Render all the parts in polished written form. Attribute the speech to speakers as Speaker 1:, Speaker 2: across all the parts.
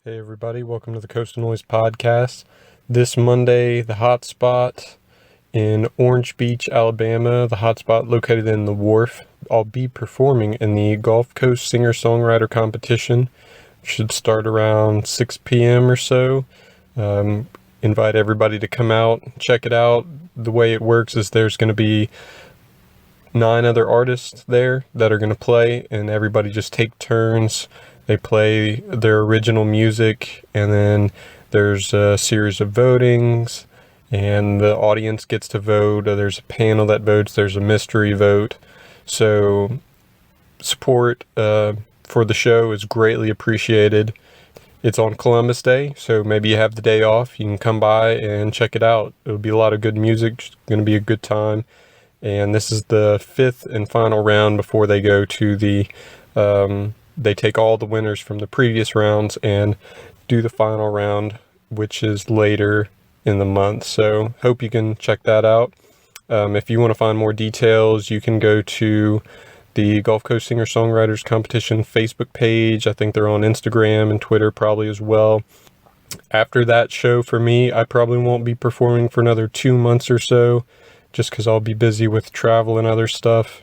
Speaker 1: Hey everybody, welcome to the Coastal Noise Podcast. This Monday, the hotspot in Orange Beach, Alabama, the hotspot located in the Wharf. I'll be performing in the Gulf Coast Singer-Songwriter Competition. Should start around 6 p.m. or so. Invite everybody to come out, check it out. The way it works is there's going to be 9 other artists there that are going to play, and everybody just take turns. They play their original music, and then there's a series of votings, and the audience gets to vote. There's a panel that votes. There's a mystery vote. So support for the show is greatly appreciated. It's on Columbus Day, so maybe you have the day off. You can come by and check it out. It'll be a lot of good music. It's going to be a good time. And this is the 5th and final round before they go to the... They take all the winners from the previous rounds and do the final round, which is later in the month. So hope you can check that out. If you want to find more details, you can go to the Gulf Coast Singer-Songwriters Competition Facebook page. I think they're on Instagram and Twitter probably as well. After that show for me, I probably won't be performing for another 2 months or so, just because I'll be busy with travel and other stuff.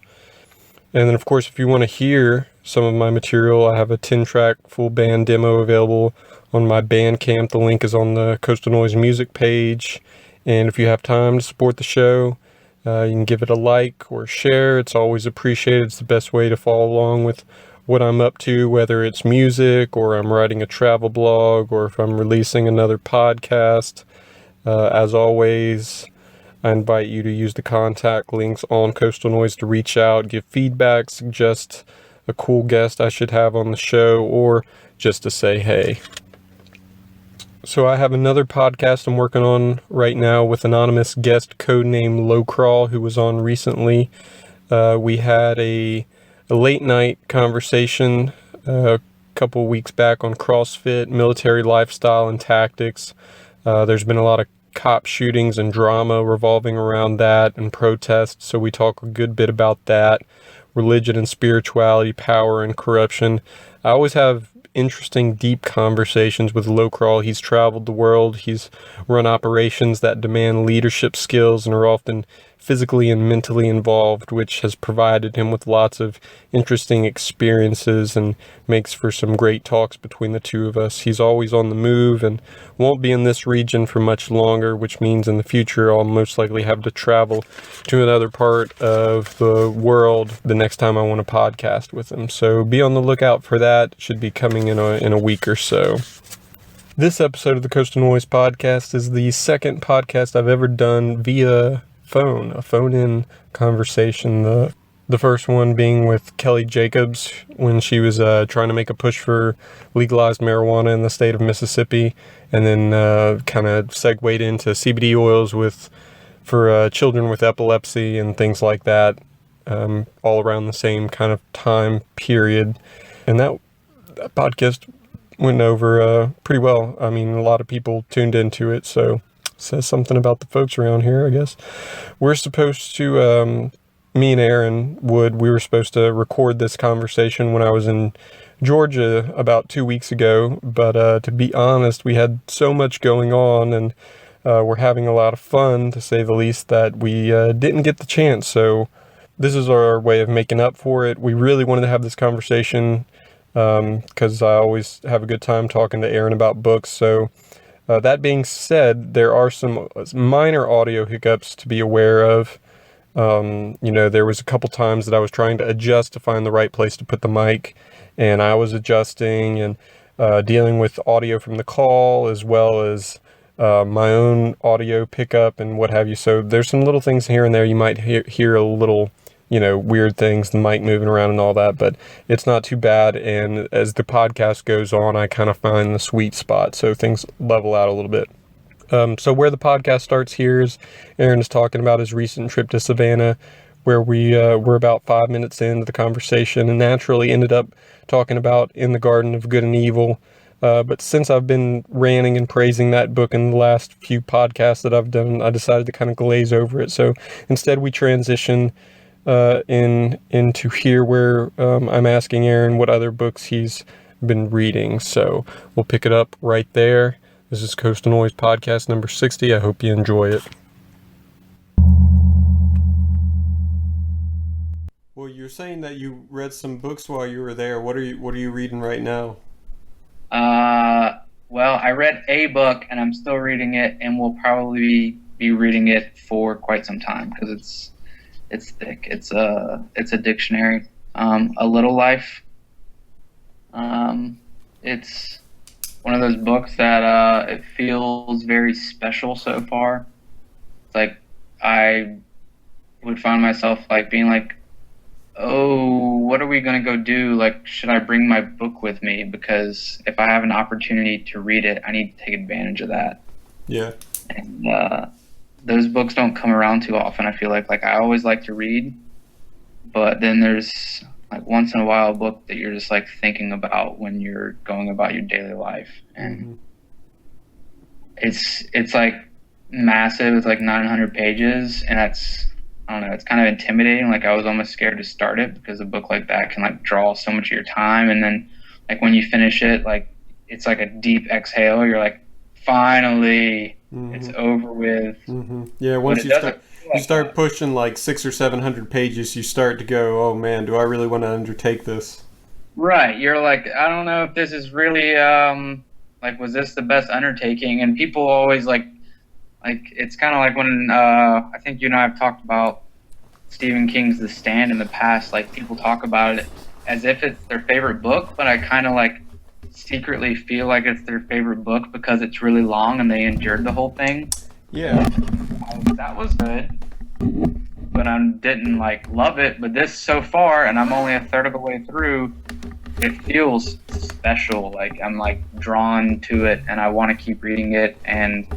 Speaker 1: And then, of course, if you want to hear some of my material, I have a 10-track full band demo available on my Bandcamp. The link is on the Coastal Noise music page. And if you have time to support the show, you can give it a like or share. It's always appreciated. It's the best way to follow along with what I'm up to, whether it's music or I'm writing a travel blog or if I'm releasing another podcast. As always, I invite you to use the contact links on Coastal Noise to reach out, give feedback, suggest a cool guest I should have on the show, or just to say hey. So I have another podcast I'm working on right now with anonymous guest codename Low Crawl, who was on recently. We had a late night conversation a couple weeks back on CrossFit, military lifestyle, and tactics. There's been a lot of cop shootings and drama revolving around that and protests, so we talk a good bit about that. Religion and spirituality, power and corruption. I always have interesting, deep conversations with Low Crawl. He's traveled the world. He's run operations that demand leadership skills and are often physically and mentally involved, which has provided him with lots of interesting experiences and makes for some great talks between the two of us. He's always on the move and won't be in this region for much longer, which means in the future I'll most likely have to travel to another part of the world the next time I want to podcast with him. So be on the lookout for that. It should be coming in a week or so. This episode of the Coastal Noise Podcast is the second podcast I've ever done via a phone-in conversation. The first one being with Kelly Jacobs when she was trying to make a push for legalized marijuana in the state of Mississippi, and then kind of segued into CBD oils for children with epilepsy and things like that, all around the same kind of time period. And that podcast went over pretty well. I mean, a lot of people tuned into it, so says something about the folks around here, I guess. We're supposed to, me and Aaron Wood, we were supposed to record this conversation when I was in Georgia about 2 weeks ago, but to be honest, we had so much going on, and we're having a lot of fun, to say the least, that we didn't get the chance. So this is our way of making up for it. We really wanted to have this conversation because I always have a good time talking to Aaron about books. So that being said, there are some minor audio hiccups to be aware of. There was a couple times that I was trying to adjust to find the right place to put the mic, and I was adjusting and dealing with audio from the call as well as my own audio pickup and what have you. So there's some little things here and there. You might hear a little, weird things, the mic moving around and all that, but it's not too bad. And as the podcast goes on, I kind of find the sweet spot, so things level out a little bit. So where the podcast starts here is Aaron is talking about his recent trip to Savannah, where we were about 5 minutes into the conversation and naturally ended up talking about In the Garden of Good and Evil. But since I've been ranting and praising that book in the last few podcasts that I've done, I decided to kind of glaze over it. So instead we transition into here where I'm asking Aaron what other books he's been reading. So we'll pick it up right there. This is Coastal Noise Podcast number 60. I hope you enjoy it. Well, you're saying that you read some books while you were there. What are you reading right now?
Speaker 2: Well, I read a book and I'm still reading it, and will probably be reading it for quite some time because it's thick. It's a dictionary. A Little Life. It's one of those books that it feels very special so far. It's like I would find myself like being like, oh, what are we going to go do? Like, should I bring my book with me? Because if I have an opportunity to read it, I need to take advantage of that.
Speaker 1: Yeah.
Speaker 2: And those books don't come around too often, I feel like. Like, I always like to read, but then there's, like, once in a while a book that you're just, like, thinking about when you're going about your daily life. And it's like, massive. It's, like, 900 pages, and that's... I don't know, it's kind of intimidating. Like, I was almost scared to start it because a book like that can, like, draw so much of your time. And then, like, when you finish it, like, it's like a deep exhale. You're like, finally, it's over with.
Speaker 1: Yeah, once you start pushing, like, 600 or 700 pages, you start to go, oh, man, do I really want to undertake this?
Speaker 2: Right. You're like, I don't know if this is really, like, was this the best undertaking? And people always, like, it's kind of like when I think you and I have talked about Stephen King's The Stand in the past. Like, people talk about it as if it's their favorite book, but I kind of like secretly feel like it's their favorite book because it's really long and they endured the whole thing.
Speaker 1: Yeah,
Speaker 2: that was good, but I didn't like love it. But this so far, and I'm only a third of the way through, it feels special. Like, I'm like drawn to it, and I want to keep reading it. And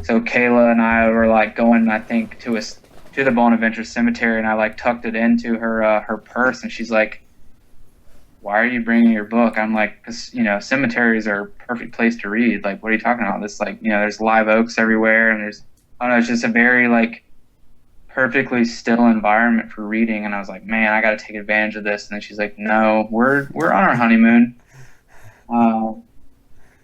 Speaker 2: so Kayla and I were like going, I think, to the Bonaventure Cemetery, and I like tucked it into her purse, and she's like, "Why are you bringing your book?" I'm like, "'Cause cemeteries are a perfect place to read. Like, what are you talking about? This, like, there's live oaks everywhere, and there's, I don't know, it's just a very like perfectly still environment for reading." And I was like, "Man, I got to take advantage of this." And then she's like, "No, we're on our honeymoon."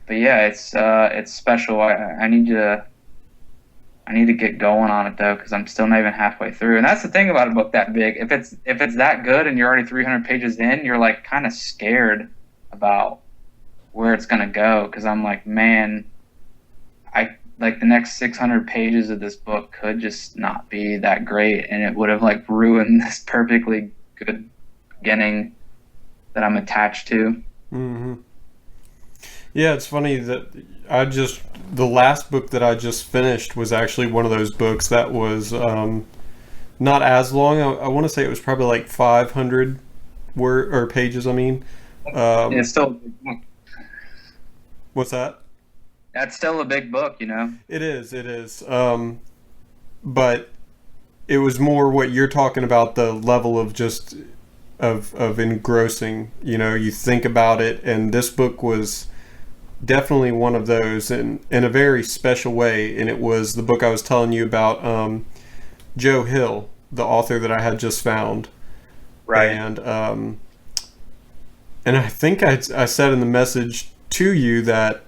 Speaker 2: But yeah, it's special. I need to get going on it though, because I'm still not even halfway through. And that's the thing about a book that big. If it's that good and you're already 300 pages in, you're like kind of scared about where it's gonna go. Because I'm like, man, I like the next 600 pages of this book could just not be that great, and it would have like ruined this perfectly good beginning that I'm attached to.
Speaker 1: Yeah, it's funny that the last book that I just finished was actually one of those books that was not as long. I want to say it was probably like 500 pages. I mean,
Speaker 2: It's still a big book.
Speaker 1: What's that?
Speaker 2: That's still a big book,
Speaker 1: It is. But it was more what you're talking about, the level of just of engrossing. You think about it, and this book was definitely one of those in a very special way. And it was the book I was telling you about, Joe Hill, the author that I had just found.
Speaker 2: Right.
Speaker 1: And I think I said in the message to you that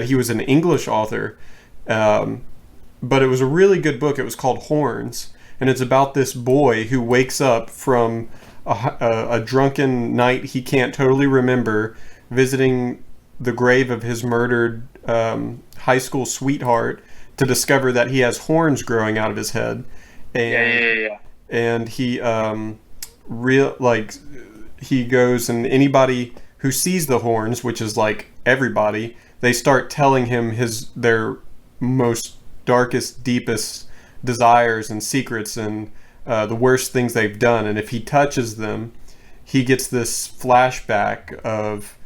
Speaker 1: he was an English author, but it was a really good book. It was called Horns, and it's about this boy who wakes up from a drunken night he can't totally remember, visiting the grave of his murdered high school sweetheart, to discover that he has horns growing out of his head. And, and he he goes, and anybody who sees the horns, which is like everybody, they start telling him their most darkest, deepest desires and secrets, and the worst things they've done. And if he touches them, he gets this flashback of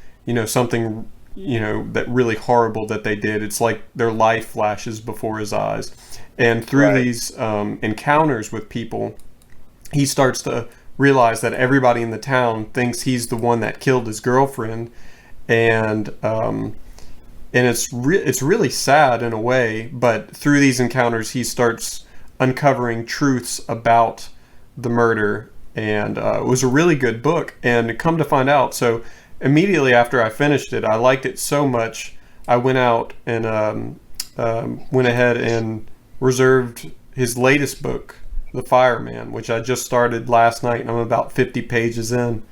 Speaker 1: something that really horrible that they did. It's like their life flashes before his eyes. And through these encounters with people, he starts to realize that everybody in the town thinks he's the one that killed his girlfriend. And it's really sad in a way, but through these encounters he starts uncovering truths about the murder and it was a really good book. And come to find out, so immediately after I finished it, I liked it so much, I went out and went ahead and reserved his latest book, The Fireman, which I just started last night, and I'm about 50 pages in.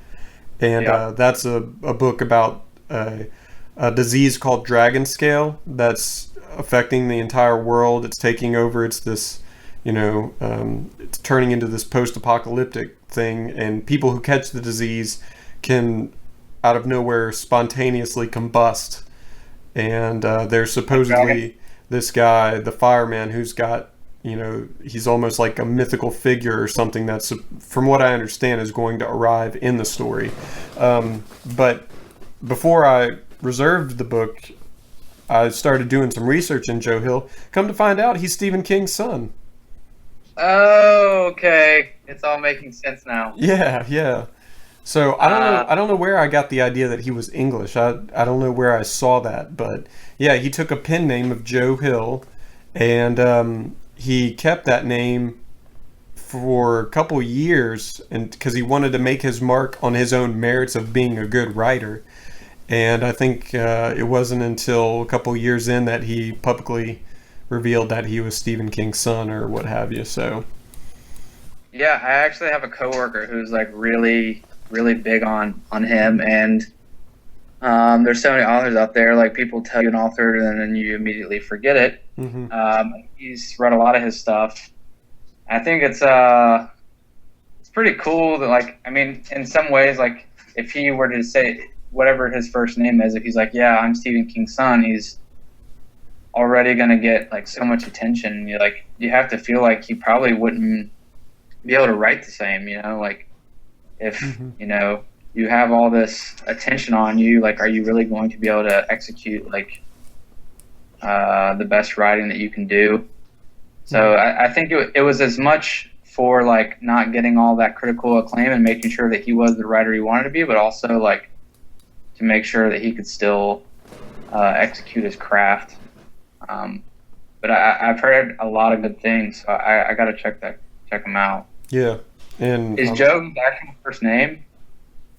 Speaker 1: And that's a book about a disease called dragon scale that's affecting the entire world. It's taking over. It's this, it's turning into this post-apocalyptic thing, and people who catch the disease can, out of nowhere, spontaneously combust. And there's supposedly this guy, the fireman, who's got, he's almost like a mythical figure or something that's, from what I understand, is going to arrive in the story. But before I reserved the book, I started doing some research in Joe Hill. Come to find out, he's Stephen King's son.
Speaker 2: Oh, okay. It's all making sense now.
Speaker 1: Yeah. So I don't know where I got the idea that he was English. I don't know where I saw that, but yeah, he took a pen name of Joe Hill, and he kept that name for a couple years, and because he wanted to make his mark on his own merits of being a good writer. And I think it wasn't until a couple years in that he publicly revealed that he was Stephen King's son or what have you. So
Speaker 2: yeah, I actually have a coworker who's like really big on him, and there's so many authors out there. Like, people tell you an author and then you immediately forget it. He's read a lot of his stuff. I think it's pretty cool that, like, I mean, in some ways, like, if he were to say whatever his first name is, if he's like, yeah, I'm Stephen King's son, he's already gonna get like so much attention. You have to feel like he probably wouldn't be able to write the same, like, if you have all this attention on you, like, are you really going to be able to execute like the best writing that you can do? So I think it was as much for like not getting all that critical acclaim and making sure that he was the writer he wanted to be, but also like to make sure that he could still execute his craft. But I've heard a lot of good things, so I got to check him out.
Speaker 1: Yeah. And
Speaker 2: is Joe his actual first name?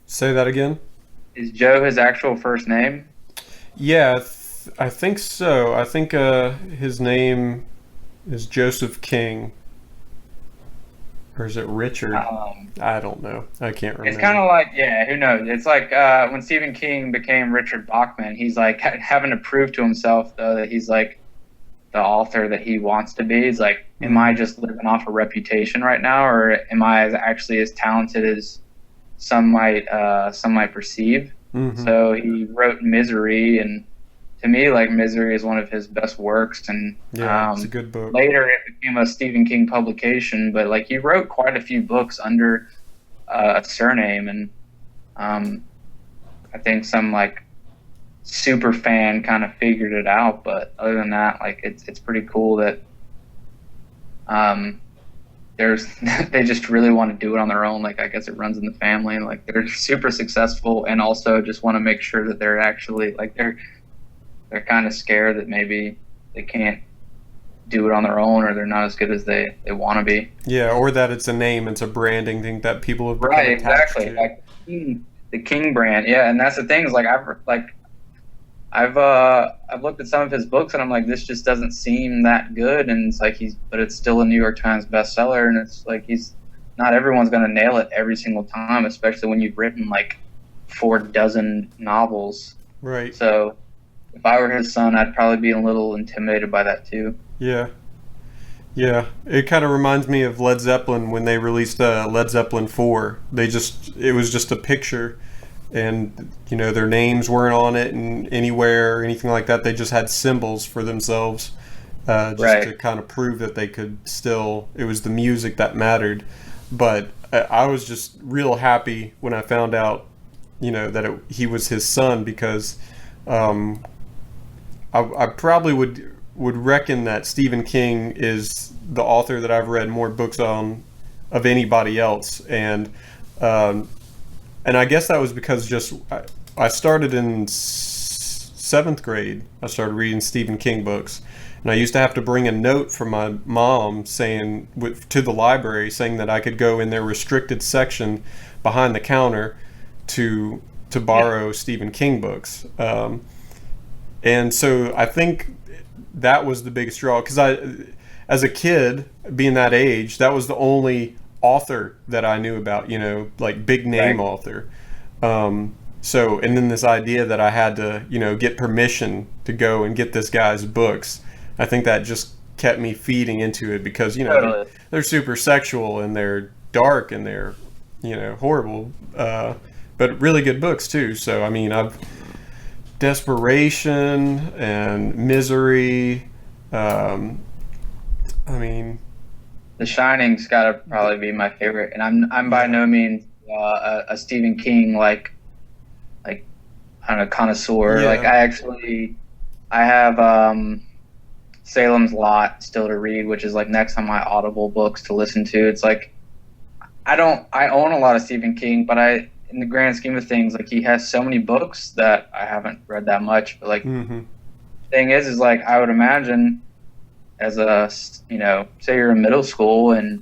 Speaker 1: Say that again?
Speaker 2: Is Joe his actual first name?
Speaker 1: Yeah, I think so. I think his name is Joseph King. Or is it Richard? I don't know. I can't remember.
Speaker 2: It's kind of like, yeah, who knows? It's like when Stephen King became Richard Bachman, he's like having to prove to himself, though, that he's like the author that he wants to be. He's like, am I just living off a reputation right now, or am I actually as talented as some might perceive? So he wrote Misery, and to me, like, Misery is one of his best works, and
Speaker 1: it's a good book.
Speaker 2: Later it became a Stephen King publication, but like, he wrote quite a few books under a surname, and I think some like super fan kind of figured it out, but other than that, like, it's pretty cool that they just really want to do it on their own. Like, I guess it runs in the family, and like, they're super successful, and also just want to make sure that they're actually like, they're kind of scared that maybe they can't do it on their own, or they're not as good as they want to be.
Speaker 1: Yeah, or that it's a name, it's a branding thing that people have become
Speaker 2: right,
Speaker 1: attached
Speaker 2: exactly.
Speaker 1: to.
Speaker 2: Like the King brand, yeah, and that's the thing is like I've looked at some of his books and I'm like, this just doesn't seem that good, and it's like but it's still a New York Times bestseller, and it's like not everyone's gonna nail it every single time, especially when you've written like 4 dozen novels.
Speaker 1: Right.
Speaker 2: So if I were his son, I'd probably be a little intimidated by that too.
Speaker 1: Yeah. It kind of reminds me of Led Zeppelin when they released Led Zeppelin 4. It was just a picture, and their names weren't on it and anywhere or anything like that. They just had symbols for themselves, to kind of prove that they could still. It was the music that mattered. But I was just real happy when I found out, that he was his son, because I probably would reckon that Stephen King is the author that I've read more books on of anybody else, and I guess that was because I started in 7th grade. I started reading Stephen King books, And I used to have to bring a note from my mom saying to the library saying that I could go in their restricted section behind the counter to borrow Stephen King books. And so I think that was the biggest draw, because as a kid, being that age, that was the only author that I knew about, like big name author. So, and then this idea that I had to, get permission to go and get this guy's books, I think that just kept me feeding into it, because, they're super sexual and they're dark and they're, horrible, but really good books too. So, I mean, Desperation and Misery, The
Speaker 2: Shining's got to probably be my favorite, and I'm by no means a Stephen King like I don't know, connoisseur. Like I have Salem's Lot still to read, which is like next on my Audible books to listen to. It's like I own a lot of Stephen King, but in the grand scheme of things, like he has so many books that I haven't read that much. But like the thing is like I would imagine, as a, say you're in middle school and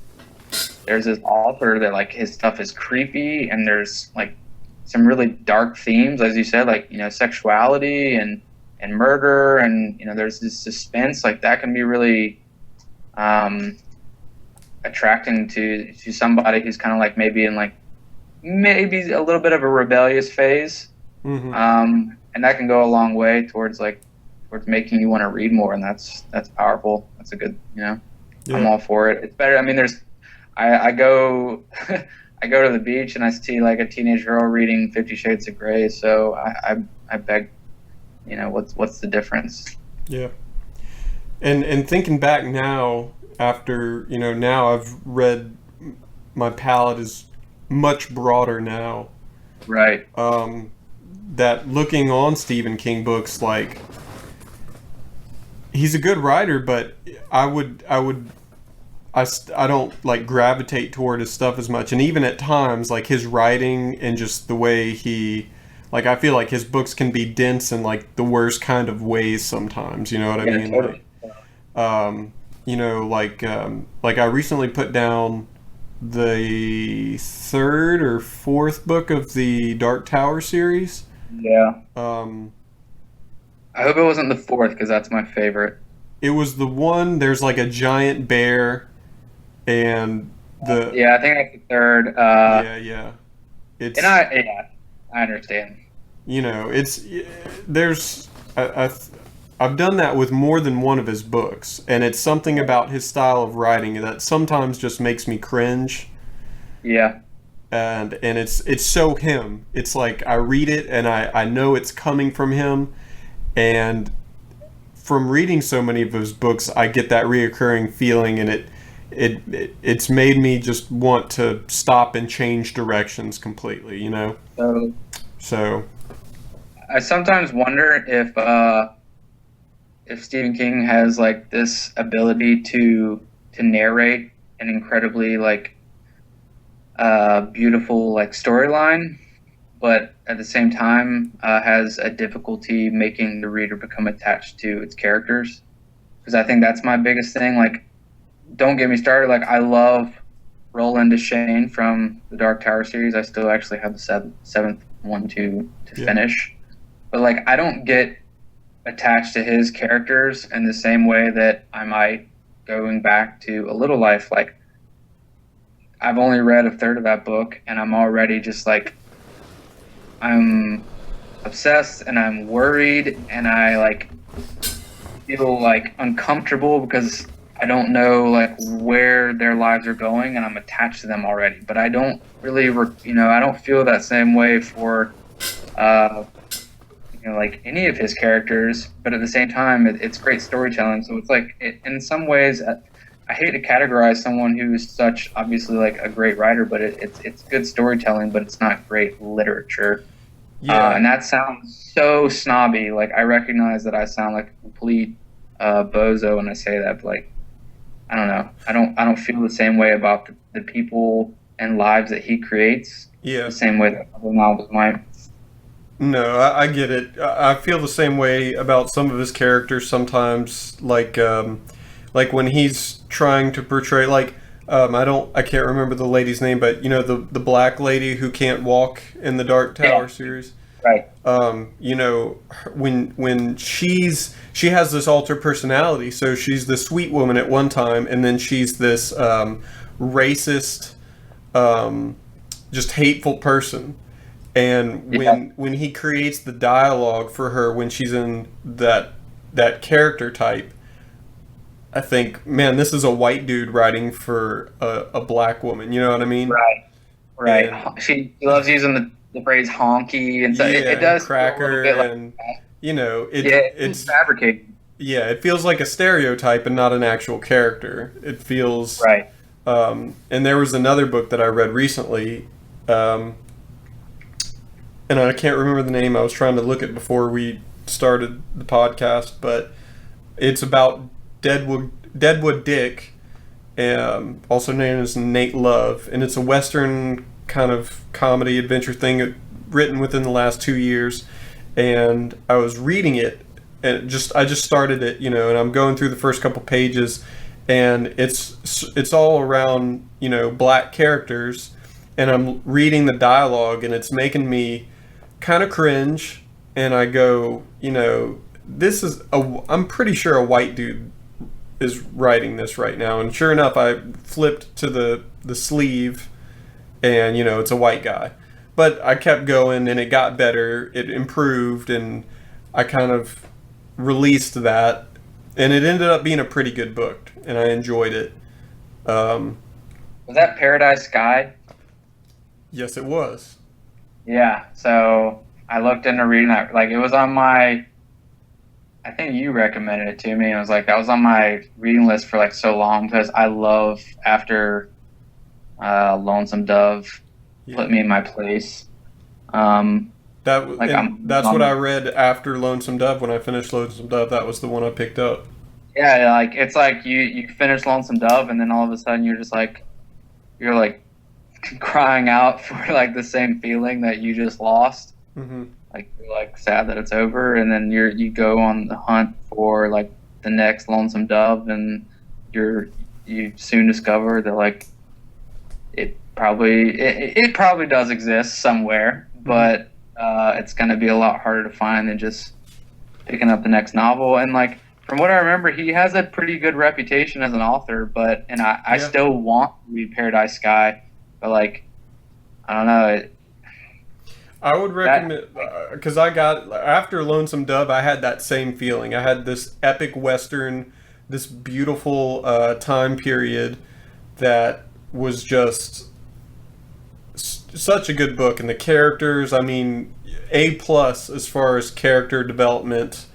Speaker 2: there's this author that like his stuff is creepy and there's like some really dark themes, as you said, like, sexuality and murder, and, there's this suspense, like that can be really attracting to somebody who's kind of like maybe in like maybe a little bit of a rebellious phase. And that can go a long way towards making you want to read more, and that's powerful. That's a good, I'm all for it. It's better. I mean, I go I go to the beach and I see like a teenage girl reading 50 Shades of Grey, so I beg, what's the difference?
Speaker 1: Yeah. And thinking back now, after, now I've read, my palette is much broader now.
Speaker 2: Right.
Speaker 1: That looking on Stephen King books, like, he's a good writer, but I don't like gravitate toward his stuff as much. And even at times, like his writing and just the way he, like, I feel like his books can be dense in like the worst kind of ways sometimes. You know what I mean?
Speaker 2: Totally.
Speaker 1: Like I recently put down the third or fourth book of the Dark Tower series.
Speaker 2: Yeah. I hope it wasn't the fourth, because that's my favorite.
Speaker 1: It was the one, there's like a giant bear, and
Speaker 2: yeah, I think that's the third.
Speaker 1: Yeah.
Speaker 2: I understand.
Speaker 1: I've done that with more than one of his books, and it's something about his style of writing that sometimes just makes me cringe.
Speaker 2: Yeah.
Speaker 1: And it's so him. It's like I read it and I know it's coming from him, and from reading so many of his books, I get that reoccurring feeling, and it's made me just want to stop and change directions completely, So
Speaker 2: I sometimes wonder if Stephen King has like this ability to narrate an incredibly like beautiful like storyline, but at the same time has a difficulty making the reader become attached to its characters. Because I think that's my biggest thing. Like, don't get me started. Like, I love Roland Deschain from the Dark Tower series. I still actually have the seventh one to finish. But like, I don't get attached to his characters in the same way that I might going back to A Little Life. Like, I've only read a third of that book, and I'm already just like, I'm obsessed and I'm worried and I like feel like uncomfortable because I don't know like where their lives are going, and I'm attached to them already. But I don't really, I don't feel that same way for, like any of his characters. But at the same time, it's great storytelling. So it's like, in some ways, I hate to categorize someone who's such obviously like a great writer, but it's good storytelling, but it's not great literature.
Speaker 1: Yeah.
Speaker 2: And that sounds so snobby. Like, I recognize that I sound like a complete bozo when I say that, but like, I don't know. I don't feel the same way about the people and lives that he creates.
Speaker 1: Yeah.
Speaker 2: The same way that other novels might.
Speaker 1: No, I get it. I feel the same way about some of his characters sometimes, like when he's trying to portray, I can't remember the lady's name, but you know, the black lady who can't walk in the Dark Tower
Speaker 2: Yeah,
Speaker 1: series.
Speaker 2: right.
Speaker 1: You know, when she has this altered personality, so she's the sweet woman at one time, and then she's this racist, um, just hateful person. And
Speaker 2: Yeah,
Speaker 1: when he creates the dialogue for her when she's in that character type, I think, man, this is a white dude writing for a black woman. You know what I mean?
Speaker 2: right, right.
Speaker 1: And
Speaker 2: She loves using the phrase honky, and so it
Speaker 1: yeah, and
Speaker 2: does feel a little
Speaker 1: cracker,
Speaker 2: bit like
Speaker 1: and you know,
Speaker 2: yeah, it's
Speaker 1: it's
Speaker 2: fabricated.
Speaker 1: yeah, it feels like a stereotype and not an actual character. It feels,
Speaker 2: Right.
Speaker 1: and there was another book that I read recently, um, and I can't remember the name. I was trying to look it before we started the podcast, but it's about Deadwood Dick, also known as Nate Love, and it's a Western kind of comedy adventure thing written within the last 2 years. And I was reading it, and I just started it, you know, and I'm going through the first couple pages, and it's all around, you know, black characters, and I'm reading the dialogue, and it's making me kind of cringe, and I go, you know, I'm pretty sure a white dude is writing this right now. And sure enough, I flipped to the sleeve, and you know, it's a white guy. But I kept going, and it got better, it improved, and I kind of released that, and it ended up being a pretty good book, and I enjoyed it. um,
Speaker 2: Was that Paradise Sky?
Speaker 1: yes, it was.
Speaker 2: Yeah. So I looked into reading that. Like it was on my. I think you recommended it to me. And it was like that was on my reading list for like so long because I love after Lonesome Dove
Speaker 1: Yeah.
Speaker 2: put me in my place. Um, like
Speaker 1: That's what I read after Lonesome Dove. When I finished Lonesome Dove, that was the one I picked up.
Speaker 2: yeah, like it's like you finish Lonesome Dove and then all of a sudden you're like crying out for like the same feeling that you just lost.
Speaker 1: Hmm.
Speaker 2: Like you're like sad that it's over, and then you go on the hunt for like the next Lonesome Dove, and you soon discover that like it probably does exist somewhere, but it's going to be a lot harder to find than just picking up the next novel. And like from what I remember, he has a pretty good reputation as an author, but I
Speaker 1: Yeah.
Speaker 2: still want to read Paradise Sky, but like I don't know
Speaker 1: I would
Speaker 2: that
Speaker 1: recommend, because I got after Lonesome Dove, I had that same feeling. I had this epic western, this beautiful time period that was just such a good book, and the characters. I mean, A plus as far as character development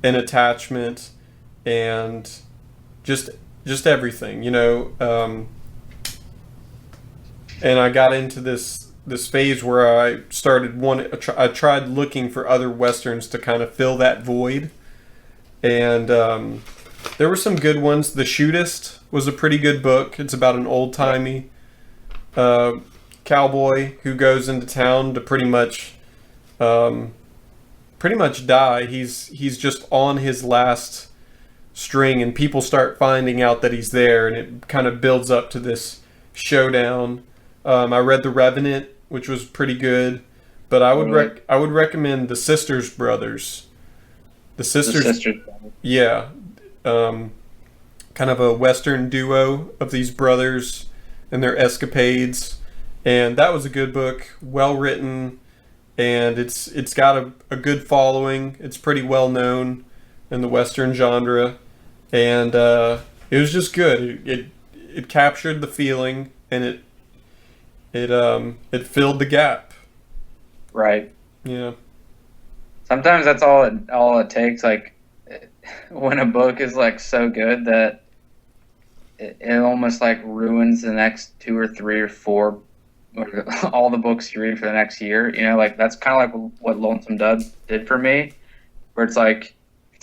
Speaker 1: and attachment, and just just everything, you know. And I got into this phase where I tried looking for other westerns to kind of fill that void, and there were some good ones. The Shootist was a pretty good book. It's about an old timey uh, cowboy who goes into town to um, pretty much die. He's just on his last string, and people start finding out that he's there, and it kind of builds up to this showdown. I read The Revenant, which was pretty good, but I would recommend the Sisters Brothers. The
Speaker 2: the
Speaker 1: Sisters,
Speaker 2: sisters.
Speaker 1: yeah, um, kind of a Western duo of these brothers and their escapades, and that was a good book, well written, and it's got a good following. It's pretty well known in the Western genre, and it was just good. It captured the feeling, and it filled the gap.
Speaker 2: Right.
Speaker 1: Yeah.
Speaker 2: Sometimes that's all it takes. Like when a book is like so good that it almost like ruins the next two or three or four or all the books you read for the next year. You know, like that's kind of like what Lonesome Dove did for me, where it's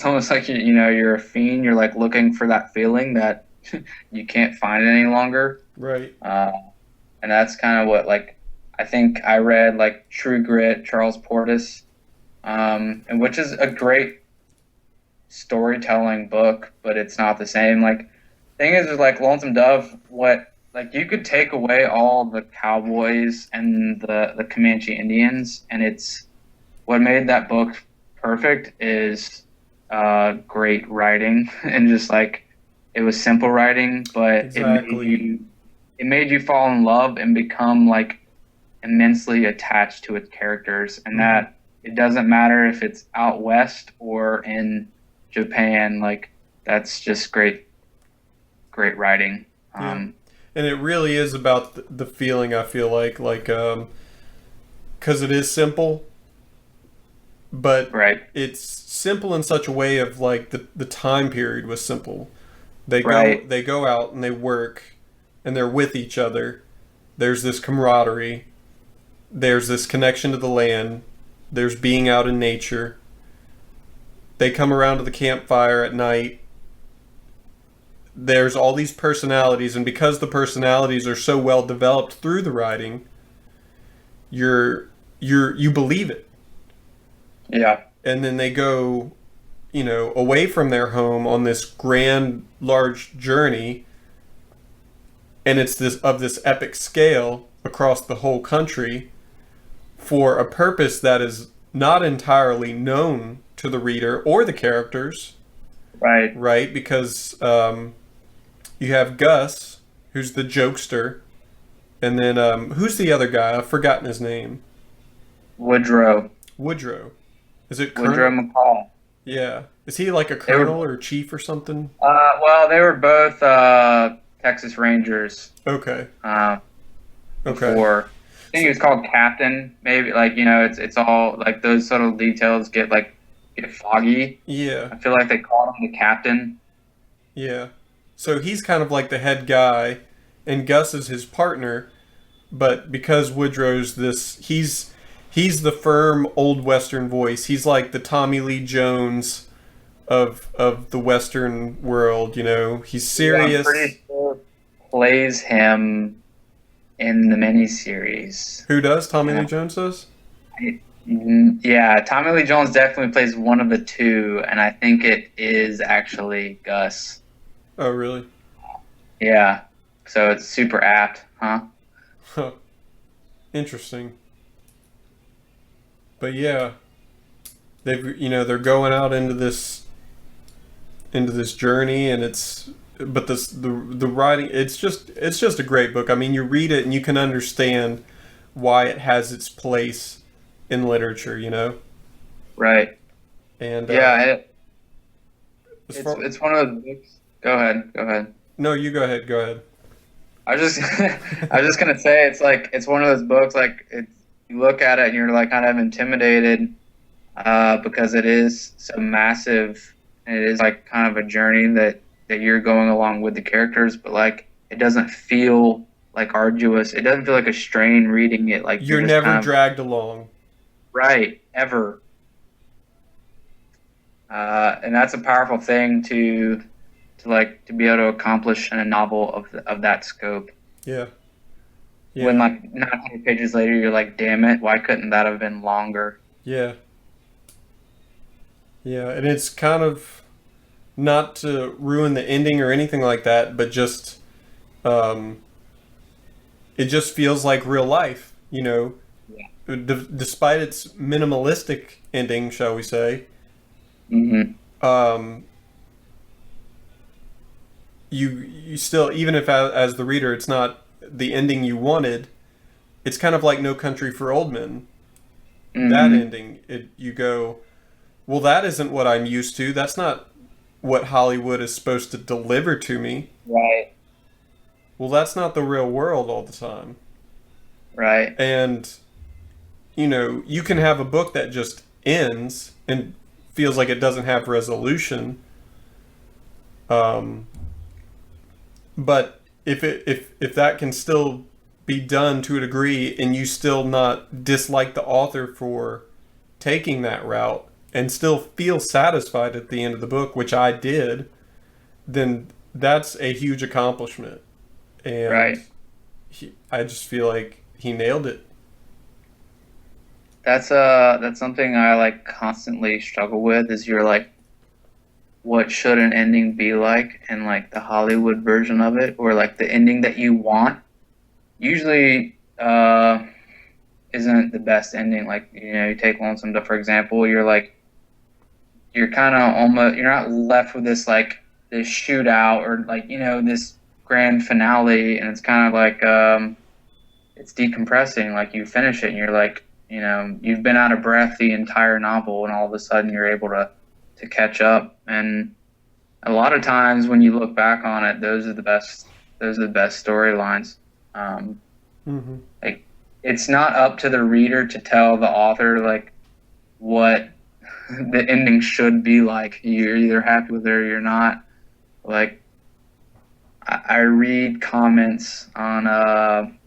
Speaker 2: almost like you're a fiend. You're like looking for that feeling that you can't find any longer.
Speaker 1: Right.
Speaker 2: And that's kind of what like I think I read like True Grit, Charles Portis, and which is a great storytelling book, but it's not the same. Like, thing is like Lonesome Dove, what like you could take away all the cowboys and the Comanche Indians, and it's what made that book perfect is great writing and just like it was simple writing, but
Speaker 1: Exactly.
Speaker 2: it made you fall in love and become like immensely attached to its characters, and
Speaker 1: Hmm.
Speaker 2: that it doesn't matter if it's out west or in Japan. Like that's just great writing.
Speaker 1: Yeah. And it really is about the feeling, I feel like, because it is simple, but
Speaker 2: Right,
Speaker 1: it's simple in such a way of like the time period was simple.
Speaker 2: right,
Speaker 1: They go out and they work and they're with each other. There's this camaraderie. There's this connection to the land. There's being out in nature. They come around to the campfire at night. There's all these personalities, and because the personalities are so well developed through the writing, you believe it.
Speaker 2: yeah,
Speaker 1: And then they go, away from their home on this grand large journey, and it's this epic scale across the whole country for a purpose that is not entirely known to the reader or the characters,
Speaker 2: right.
Speaker 1: right? Because you have Gus, who's the jokester, and then who's the other guy? I've forgotten his name.
Speaker 2: Woodrow,
Speaker 1: Woodrow. Is it
Speaker 2: Woodrow
Speaker 1: Colonel?
Speaker 2: McCall.
Speaker 1: Yeah. Is he like a
Speaker 2: They were
Speaker 1: colonel or chief or something?
Speaker 2: well, they were both Texas Rangers
Speaker 1: Okay.
Speaker 2: uh,
Speaker 1: Okay.
Speaker 2: before. I think he was called Captain. Maybe like it's all like those subtle details get foggy.
Speaker 1: Yeah.
Speaker 2: I feel like they called him the Captain.
Speaker 1: Yeah. So he's kind of like the head guy, and Gus is his partner. But because Woodrow's he's the firm old Western voice. He's like the Tommy Lee Jones of the Western world. He's
Speaker 2: Yeah, I'm
Speaker 1: serious.
Speaker 2: pretty sure plays him in the miniseries.
Speaker 1: Who does? Tommy
Speaker 2: And
Speaker 1: Lee Jones does?
Speaker 2: yeah, Tommy Lee Jones definitely plays one of the two, and I think it is actually Gus.
Speaker 1: Oh, really?
Speaker 2: Yeah, so it's super apt, huh?
Speaker 1: Huh. Interesting. But yeah, they're going out into this journey, and but the writing, it's just a great book. I mean, you read it and you can understand why it has its place in literature.
Speaker 2: Right.
Speaker 1: And
Speaker 2: Yeah,
Speaker 1: as
Speaker 2: it's
Speaker 1: far
Speaker 2: it's one of those books. Go ahead, go ahead.
Speaker 1: no, you go ahead. Go ahead.
Speaker 2: I was just I was just gonna say it's like it's one of those books like you look at it and you're like kind of intimidated because it is so massive and it is like kind of a journey that you're going along with the characters, but like it doesn't feel like arduous. It doesn't feel like a strain reading it. Like you're
Speaker 1: You're
Speaker 2: just
Speaker 1: never
Speaker 2: kind of
Speaker 1: dragged along.
Speaker 2: right ever, and that's a powerful thing to be able to accomplish in a novel of that scope.
Speaker 1: Yeah.
Speaker 2: When
Speaker 1: Yeah.
Speaker 2: like 900 pages later, you're like, damn it, why couldn't that have been longer?
Speaker 1: Yeah. Yeah. And it's kind of not to ruin the ending or anything like that, but just um, it just feels like real life.
Speaker 2: Yeah.
Speaker 1: Despite its minimalistic ending, shall we say,
Speaker 2: Hmm.
Speaker 1: um, you still, even if as the reader it's not the ending you wanted, it's kind of like No Country for Old Men. That
Speaker 2: Hmm.
Speaker 1: ending, you go, well, that isn't what I'm used to. That's not what Hollywood is supposed to deliver to me.
Speaker 2: Right,
Speaker 1: Well, that's not the real world all the time.
Speaker 2: right,
Speaker 1: And you can have a book that just ends and feels like it doesn't have resolution. Um, but if that can still be done to a degree, and you still not dislike the author for taking that route, and still feel satisfied at the end of the book, which I did, then that's a huge accomplishment. And
Speaker 2: right.
Speaker 1: I just feel like he nailed it.
Speaker 2: that's something I like constantly struggle with. Is you're like, what should an ending be like, and like the Hollywood version of it, or like the ending that you want, usually isn't the best ending. Like, you take Lonesome, for example, you're kind of almost, you're not left with this like this shootout or like this grand finale, and it's kind of like it's decompressing. Like, you finish it and you're like, you've been out of breath the entire novel, and all of a sudden you're able to catch up. And a lot of times when you look back on it, those are the best storylines. Like, it's not up to the reader to tell the author like what the ending should be like. You're either happy with it or you're not. Like, I read comments on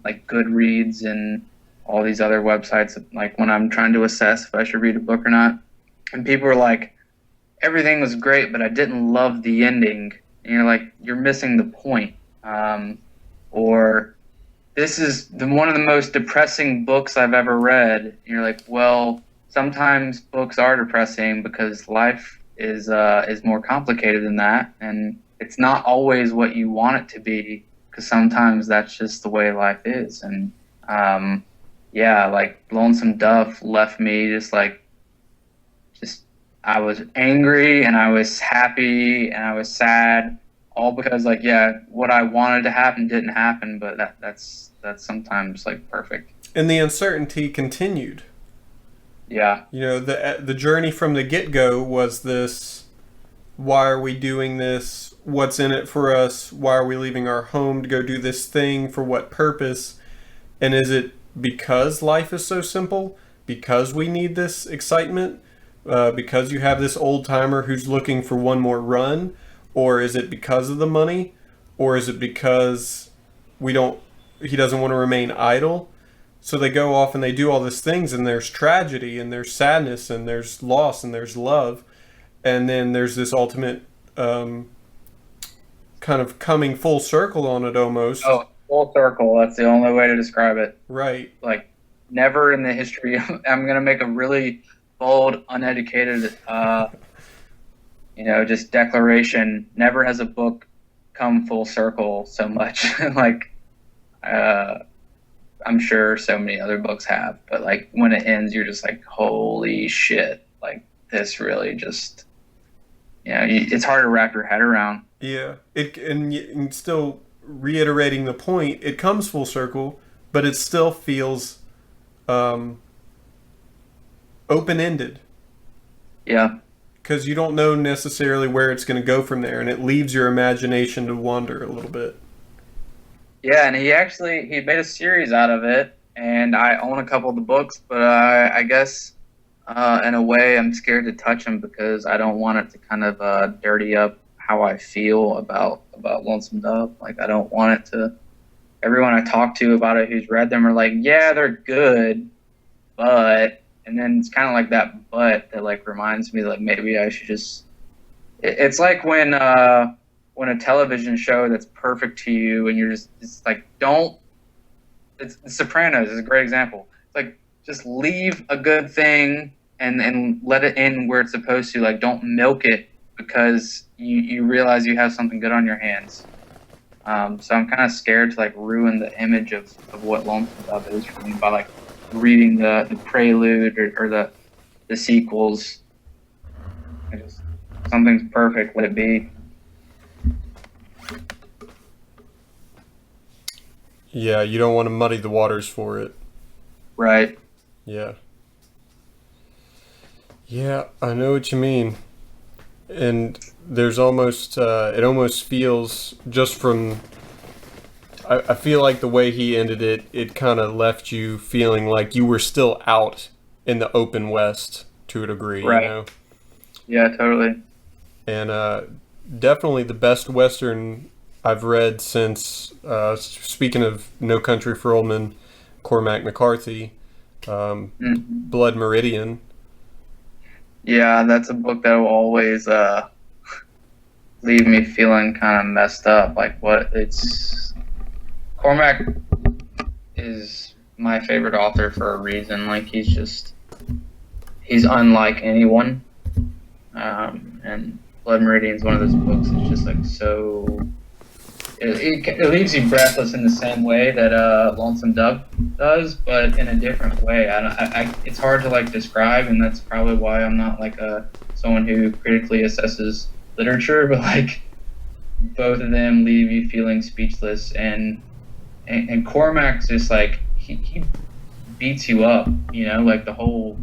Speaker 2: like Goodreads and all these other websites, like when I'm trying to assess if I should read a book or not, and people are like, everything was great, but I didn't love the ending. And you're like, you're missing the point. Or, this is one of the most depressing books I've ever read. And you're like, well, sometimes books are depressing because life is more complicated than that, and it's not always what you want it to be, because sometimes that's just the way life is. And like Lonesome Dove left me just I was angry and I was happy and I was sad, all because what I wanted to happen didn't happen, but that's sometimes like perfect.
Speaker 1: And the uncertainty continued.
Speaker 2: Yeah.
Speaker 1: The journey from the get-go was this: why are we doing this? What's in it for us? Why are we leaving our home to go do this thing? For what purpose? And is it because life is so simple? Because we need this excitement? Because you have this old-timer who's looking for one more run? Or is it because of the money? Or is it because he doesn't want to remain idle? So they go off and they do all these things, and there's tragedy, and there's sadness, and there's loss, and there's love. And then there's this ultimate kind of coming full circle on it almost.
Speaker 2: Oh, full circle. That's the only way to describe it.
Speaker 1: Right.
Speaker 2: Like, never in the history, I'm going to make a really bold, uneducated, just declaration. Never has a book come full circle so much. Like, I'm sure so many other books have, but like when it ends, you're just like, holy shit. Like, this really just, it's hard to wrap your head around.
Speaker 1: Yeah. And still reiterating the point, it comes full circle, but it still feels open-ended.
Speaker 2: Yeah.
Speaker 1: Because you don't know necessarily where it's going to go from there, and it leaves your imagination to wander a little bit.
Speaker 2: Yeah, and he made a series out of it, and I own a couple of the books, but I guess in a way I'm scared to touch them because I don't want it to kind of dirty up how I feel about Lonesome Dove. Like, I don't want it to. Everyone I talk to about it who's read them are like, yeah, they're good, but, and then it's kind of like that but that like reminds me like maybe I should just. It's like when a television show that's perfect to you and you're it's like, don't. It's Sopranos is a great example. It's like, just leave a good thing and let it end where it's supposed to. Like, don't milk it because you realize you have something good on your hands. So I'm kind of scared to like ruin the image of what Lonesome Dove is for me by like reading the prelude or the sequels. Something's perfect, let it be.
Speaker 1: Yeah, you don't want to muddy the waters for it.
Speaker 2: Right.
Speaker 1: Yeah. Yeah, I know what you mean. And there's almost, it almost feels just from, I feel like the way he ended it, it kind of left you feeling like you were still out in the open West to a degree,
Speaker 2: right. Yeah, totally.
Speaker 1: And definitely the best Western I've read since, speaking of No Country for Old Men, Cormac McCarthy, Blood Meridian.
Speaker 2: Yeah, that's a book that will always leave me feeling kind of messed up. Like, Cormac is my favorite author for a reason. Like, he's just, he's unlike anyone. And Blood Meridian is one of those books that's just like so. It leaves you breathless in the same way that Lonesome Dove does, but in a different way. It's hard to like describe, and that's probably why I'm not like someone who critically assesses literature. But like, both of them leave you feeling speechless, and Cormac's just like he beats you up, like the whole,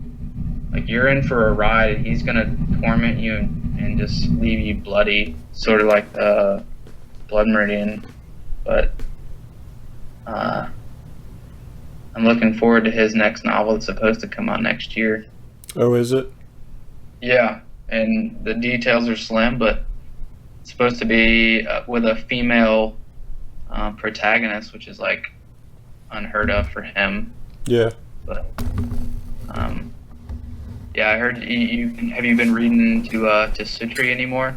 Speaker 2: like you're in for a ride, and he's gonna torment you and just leave you bloody, sort of like Blood Meridian. But I'm looking forward to his next novel. That's supposed to come out next year.
Speaker 1: Oh, is it?
Speaker 2: Yeah, and the details are slim, but it's supposed to be with a female protagonist, which is like unheard of for him.
Speaker 1: Yeah.
Speaker 2: But yeah, I heard you have you been reading to Suttree anymore?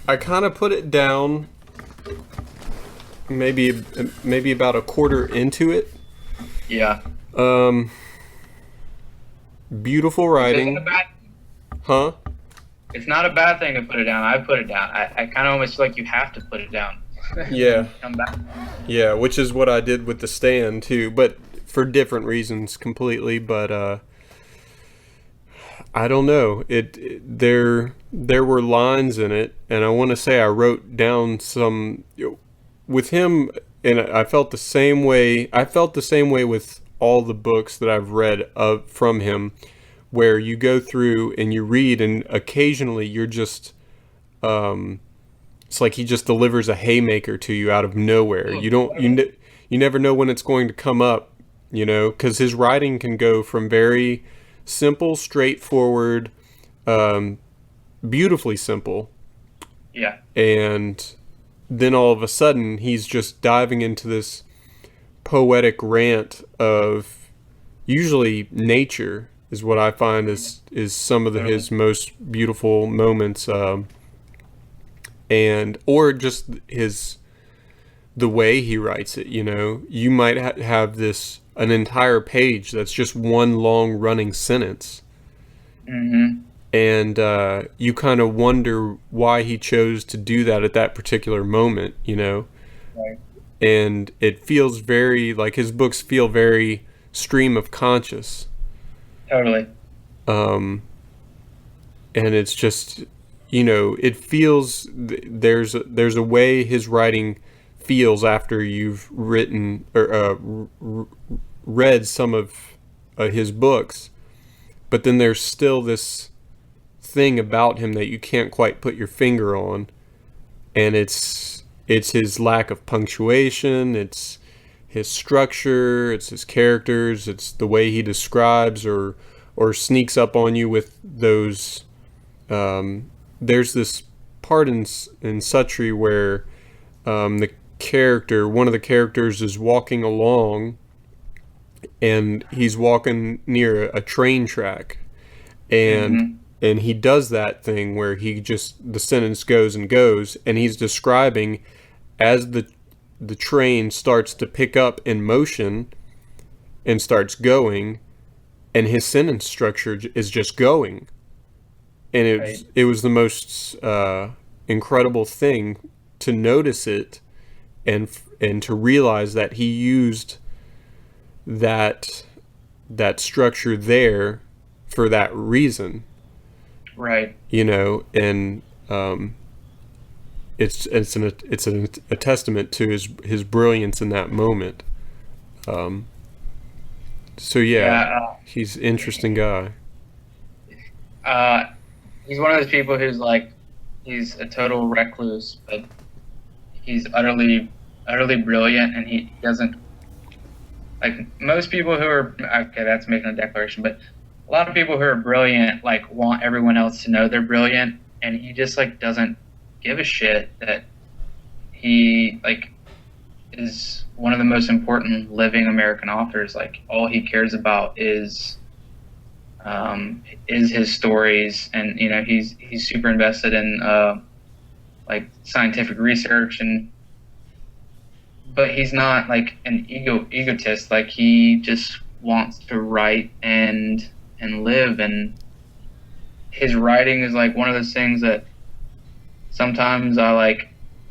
Speaker 1: I kind of put it down maybe about a quarter into it.
Speaker 2: Yeah.
Speaker 1: Beautiful writing. Huh?
Speaker 2: It's not a bad thing to put it down. I put it down. I kind of almost feel like you have to put it down.
Speaker 1: Yeah.
Speaker 2: Come back.
Speaker 1: Yeah, which is what I did with The Stand too, but for different reasons completely. But I don't know. There were lines in it, and I want to say I wrote down some with him, and I felt the same way. I felt the same way with all the books that I've read from him, where you go through and you read, and occasionally you're just it's like he just delivers a haymaker to you out of nowhere. You never know when it's going to come up, because his writing can go from very simple, straightforward, beautifully simple.
Speaker 2: Yeah.
Speaker 1: And then all of a sudden, he's just diving into this poetic rant of usually nature is what I find is some of his most beautiful moments, and or just the way he writes it. You might have an entire page that's just one long running sentence.
Speaker 2: Mm-hmm.
Speaker 1: And you kind of wonder why he chose to do that at that particular moment,
Speaker 2: Right.
Speaker 1: And it feels very, like his books feel very stream of conscious.
Speaker 2: Totally.
Speaker 1: And it's just, it feels, there's a way his writing feels after you've written or read some of his books, but then there's still this thing about him that you can't quite put your finger on, and it's his lack of punctuation, it's his structure, it's his characters, it's the way he describes or sneaks up on you with those. There's this part in Suttree where one of the characters is walking along, and he's walking near a train track, and he does that thing where the sentence goes and goes, and he's describing as the train starts to pick up in motion and starts going, and his sentence structure is just going, and it was the most incredible thing to notice it, and to realize that he used that structure there for that reason.
Speaker 2: Right.
Speaker 1: And it's a testament to his brilliance in that moment. So he's an interesting guy.
Speaker 2: He's one of those people who's like, he's a total recluse, but he's utterly brilliant, and he doesn't, like most people who are, okay, that's making a declaration, but a lot of people who are brilliant like want everyone else to know they're brilliant, and he just like doesn't give a shit that he like is one of the most important living American authors. Like all he cares about is his stories, and he's super invested in like scientific research, but he's not like an egotist. Like he just wants to write and and live. And his writing is like one of those things that sometimes I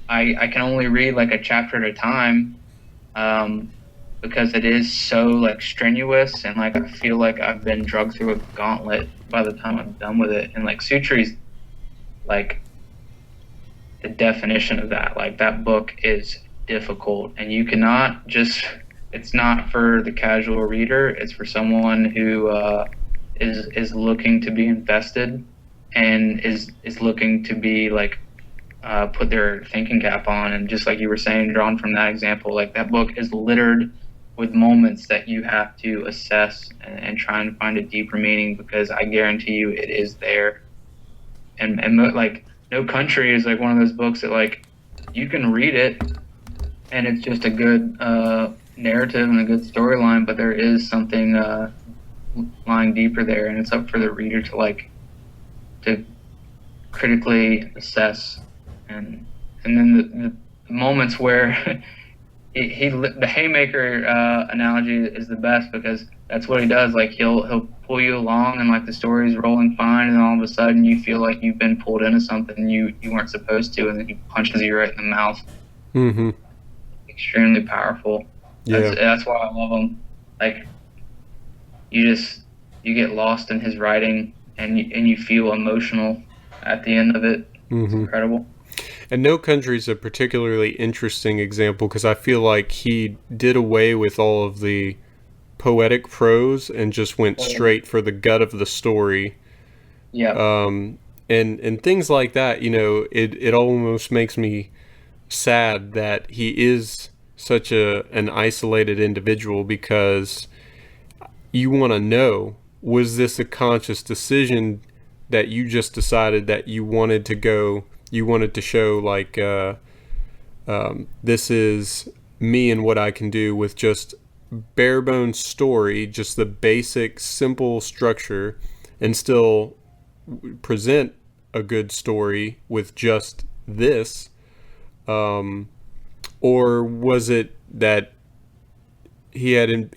Speaker 2: can only read like a chapter at a time, because it is so like strenuous, and like I feel like I've been drugged through a gauntlet by the time I'm done with it. And like Suttree's like the definition of that. Like that book is difficult, and you cannot just. It's not for the casual reader. It's for someone who is looking to be invested, and is looking to be like put their thinking cap on. And just like you were saying, drawn from that example, like that book is littered with moments that you have to assess and try and find a deeper meaning, because I guarantee you it is there. And like No Country is like one of those books that like you can read it and it's just a good narrative and a good storyline, but there is something lying deeper there, and it's up for the reader to critically assess. And then the moments where the haymaker analogy is the best, because that's what he does. Like he'll pull you along, and like the story's rolling fine, and all of a sudden you feel like you've been pulled into something you weren't supposed to, and then he punches you right in the mouth.
Speaker 1: Mm-hmm.
Speaker 2: Extremely powerful.
Speaker 1: Yeah.
Speaker 2: That's why I love him. Like you get lost in his writing, and you feel emotional at the end of it. It's incredible.
Speaker 1: And No Country is a particularly interesting example, because I feel like he did away with all of the poetic prose and just went straight for the gut of the story.
Speaker 2: Yeah.
Speaker 1: And things like that, it almost makes me sad that he is such an isolated individual, because you want to know, was this a conscious decision that you just decided that you wanted to show like this is me and what I can do with just bare bones story, just the basic simple structure, and still present a good story with just this, or was it that he had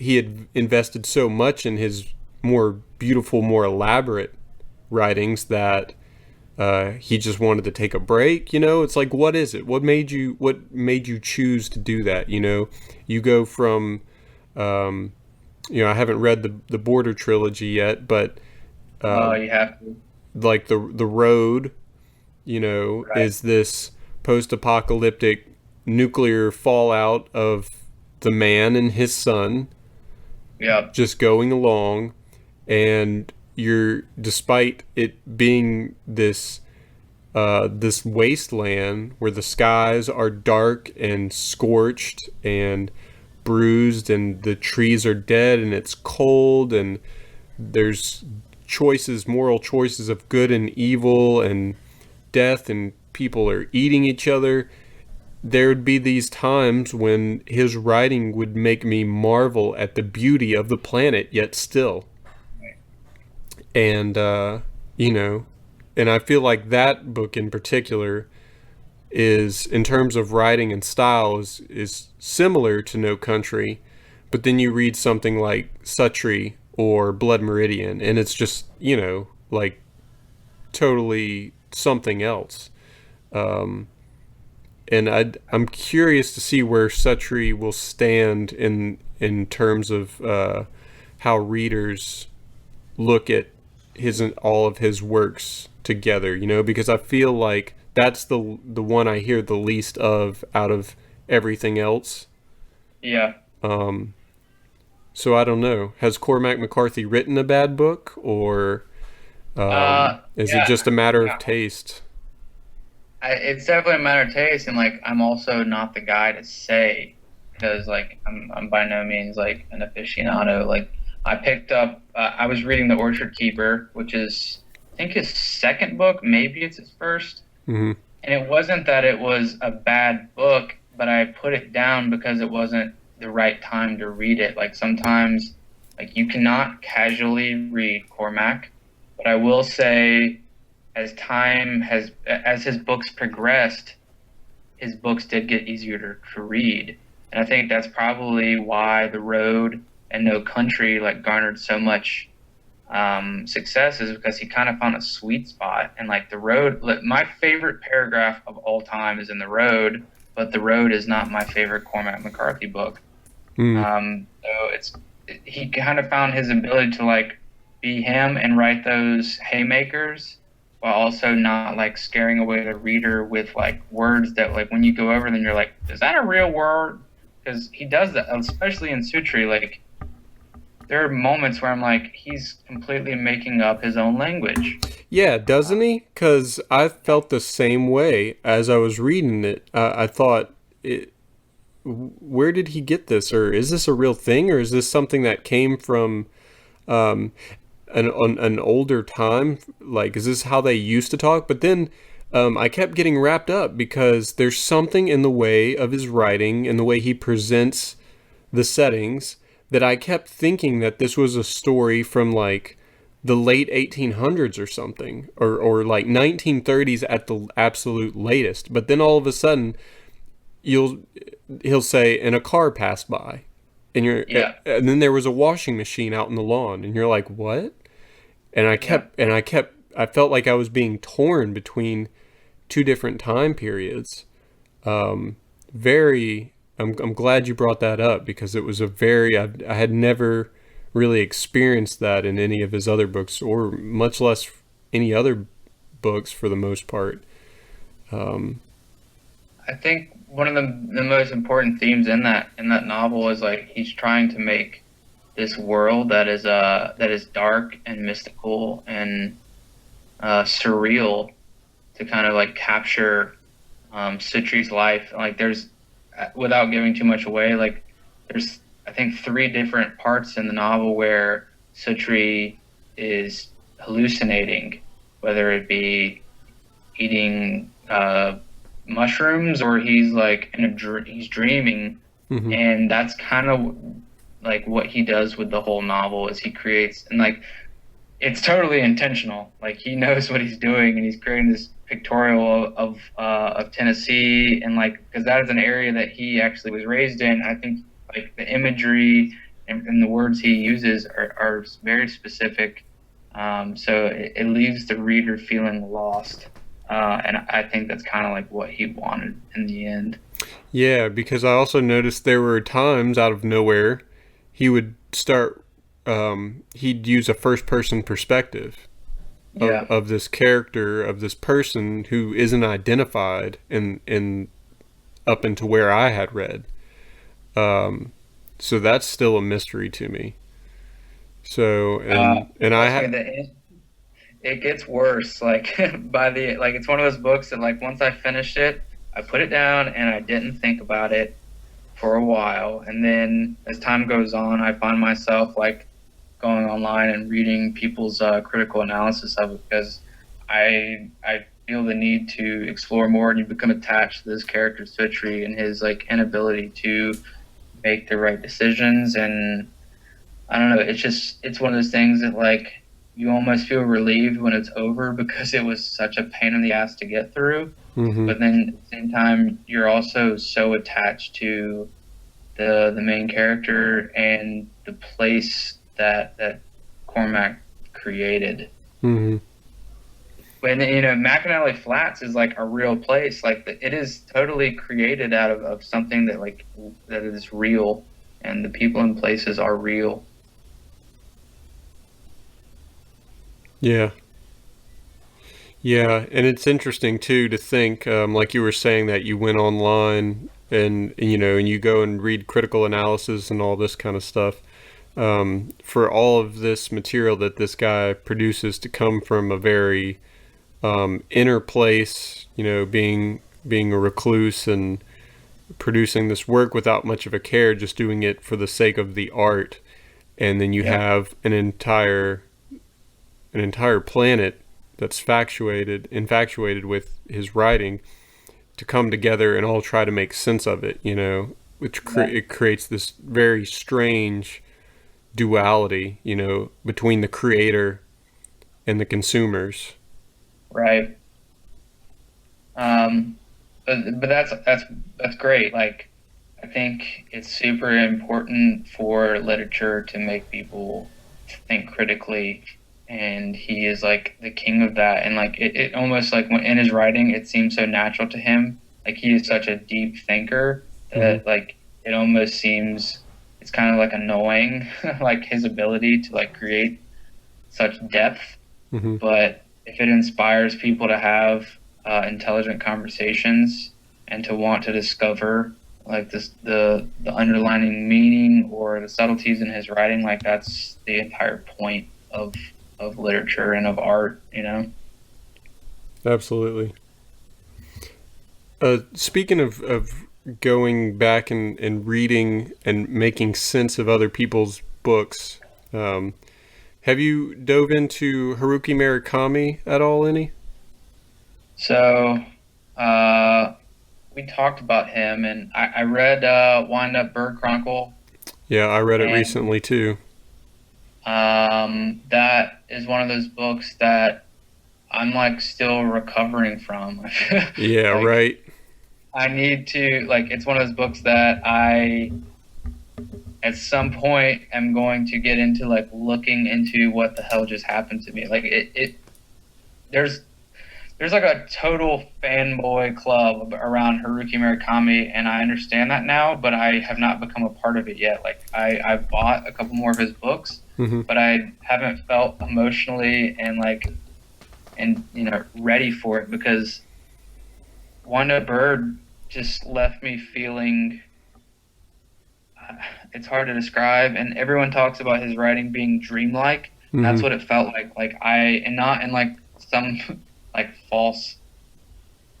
Speaker 1: invested so much in his more beautiful, more elaborate writings that he just wanted to take a break? It's like, what is it? What made you choose to do that? You go from, I haven't read the Border trilogy yet, but
Speaker 2: you have to.
Speaker 1: Like the Road,
Speaker 2: Right.
Speaker 1: is this post-apocalyptic nuclear fallout of the man and his son, just going along, and despite it being this wasteland where the skies are dark and scorched and bruised, and the trees are dead, and it's cold, and there's moral choices of good and evil and death, and people are eating each other, there would be these times when his writing would make me marvel at the beauty of the planet, yet still. And, and I feel like that book in particular is, in terms of writing and style, is similar to No Country, but then you read something like Suttree or Blood Meridian, and it's just, like totally something else. And I'm curious to see where Suttree will stand in terms of how readers look at all of his works together, because I feel like that's the one I hear the least of out of everything else.
Speaker 2: Yeah.
Speaker 1: So I don't know. Has Cormac McCarthy written a bad book, or is it just a matter of taste?
Speaker 2: It's definitely a matter of taste, and like I'm also not the guy to say, because like I'm by no means like an aficionado. Like I picked up, I was reading The Orchard Keeper, which is I think his second book, maybe it's his first.
Speaker 1: Mm-hmm.
Speaker 2: And it wasn't that it was a bad book, but I put it down because it wasn't the right time to read it. Like sometimes, like you cannot casually read Cormac, but I will say, as his books progressed, his books did get easier to read. And I think that's probably why The Road and No Country like garnered so much success is because he kind of found a sweet spot. And like The Road, my favorite paragraph of all time is in The Road, but The Road is not my favorite Cormac McCarthy book.
Speaker 1: Mm.
Speaker 2: So he kind of found his ability to like be him and write those haymakers while also not like scaring away the reader with like words that like when you go over them you're like, is that a real word? Because he does that, especially in Suttree. Like there are moments where I'm like, he's completely making up his own language.
Speaker 1: Yeah, doesn't he? Because I felt the same way as I was reading it. I thought, where did he get this? Or is this a real thing? Or is this something that came from um, an older time? Like, is this how they used to talk? But then I kept getting wrapped up because there's something in the way of his writing and the way he presents the settings that I kept thinking that this was a story from like the late 1800s or something, or like 1930s at the absolute latest. But then all of a sudden, he'll say, and a car passed by, and and then there was a washing machine out in the lawn, and you're like, what? And I felt like I was being torn between two different time periods. Very, I'm glad you brought that up because it was I had never really experienced that in any of his other books, or much less any other books for the most part.
Speaker 2: I think one of the most important themes in that novel is like he's trying to make this world that is dark and mystical and surreal to kind of like capture Suttree's life. Like there's, without giving too much away, like there's I think 3 different parts in the novel where Suttree is hallucinating, whether it be eating mushrooms or he's like he's dreaming.
Speaker 1: Mm-hmm.
Speaker 2: And that's kind of like what he does with the whole novel is he creates, and like it's totally intentional. Like he knows what he's doing, and he's creating this pictorial of Tennessee, and like because that is an area that he actually was raised in. I think like the imagery and the words he uses are very specific. So it leaves the reader feeling lost. And I think that's kind of like what he wanted in the end.
Speaker 1: Yeah, because I also noticed there were times out of nowhere he would start, he'd use a first person perspective of this character, of this person who isn't identified in up into where I had read. So that's still a mystery to me. So, and I had,
Speaker 2: it gets worse. Like like it's one of those books that like once I finished it, I put it down and I didn't think about it for a while. And then as time goes on, I find myself like going online and reading people's critical analysis of it because I feel the need to explore more, and you become attached to this character Suttree and his like inability to make the right decisions. And I don't know, it's one of those things that like you almost feel relieved when it's over because it was such a pain in the ass to get through.
Speaker 1: mm-hmm.
Speaker 2: But then at the same time, you're also so attached to the main character and the place that Cormac created.
Speaker 1: Mm-hmm.
Speaker 2: When McAnally Flats is like a real place. Like it is totally created out of something that like that is real, and the people and places are real.
Speaker 1: Yeah. Yeah, and it's interesting too to think, like you were saying, that you went online and you go and read critical analysis and all this kind of stuff. For all of this material that this guy produces to come from a very inner place, being a recluse and producing this work without much of a care, just doing it for the sake of the art, and then you have an entire planet that's infatuated with his writing to come together and all try to make sense of it, which it creates this very strange duality, between the creator and the consumers.
Speaker 2: Right. But that's great. Like, I think it's super important for literature to make people think critically and he is like the king of that. And like it almost like when in his writing, it seems so natural to him. Like he is such a deep thinker that like it almost seems it's kind of like annoying, like his ability to like create such depth. But if it inspires people to have intelligent conversations and to want to discover like the underlining meaning or the subtleties in his writing, like that's the entire point of literature and of art, you know?
Speaker 1: Absolutely. Speaking of going back and reading and making sense of other people's books, have you dove into Haruki Murakami at all, any?
Speaker 2: So, we talked about him, and I read Wind Up Bird Chronicle.
Speaker 1: Yeah, I read it
Speaker 2: And
Speaker 1: recently too.
Speaker 2: that is one of those books that I'm like still recovering from.
Speaker 1: Yeah,
Speaker 2: Like
Speaker 1: right.
Speaker 2: I need to like it's one of those books that I at some point am going to get into like looking into what the hell just happened to me. Like it there's like a total fanboy club around Haruki Murakami, and I understand that now, but I have not become a part of it yet. Like I've bought a couple more of his books, but I haven't felt emotionally and ready for it, because Wanda Bird just left me feeling it's hard to describe, and everyone talks about his writing being dreamlike. That's what it felt like. Like and not in like some like false,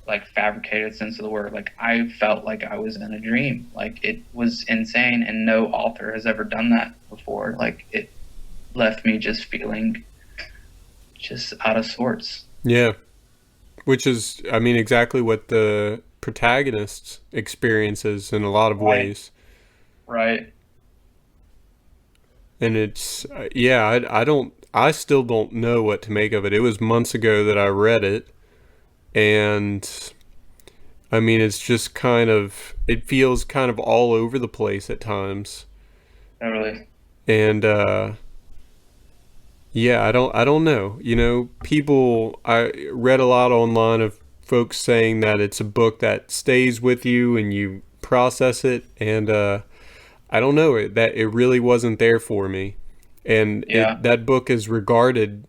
Speaker 2: like fabricated sense of the word. Like I felt like I was in a dream. Like it was insane, and no author has ever done that before. Like it left me just feeling just out of sorts.
Speaker 1: Yeah, which is, I mean, exactly what the protagonist experiences in a lot of
Speaker 2: Right.
Speaker 1: ways.
Speaker 2: Right.
Speaker 1: And it's, yeah, I still don't know what to make of it. It was months ago that I read it, and I mean, it's just kind of, it feels kind of all over the place at times.
Speaker 2: Totally.
Speaker 1: And, yeah, I don't know. You know, people, I read a lot online of folks saying that it's a book that stays with you and you process it, and I don't know, that it really wasn't there for me. And
Speaker 2: Yeah.
Speaker 1: that book is regarded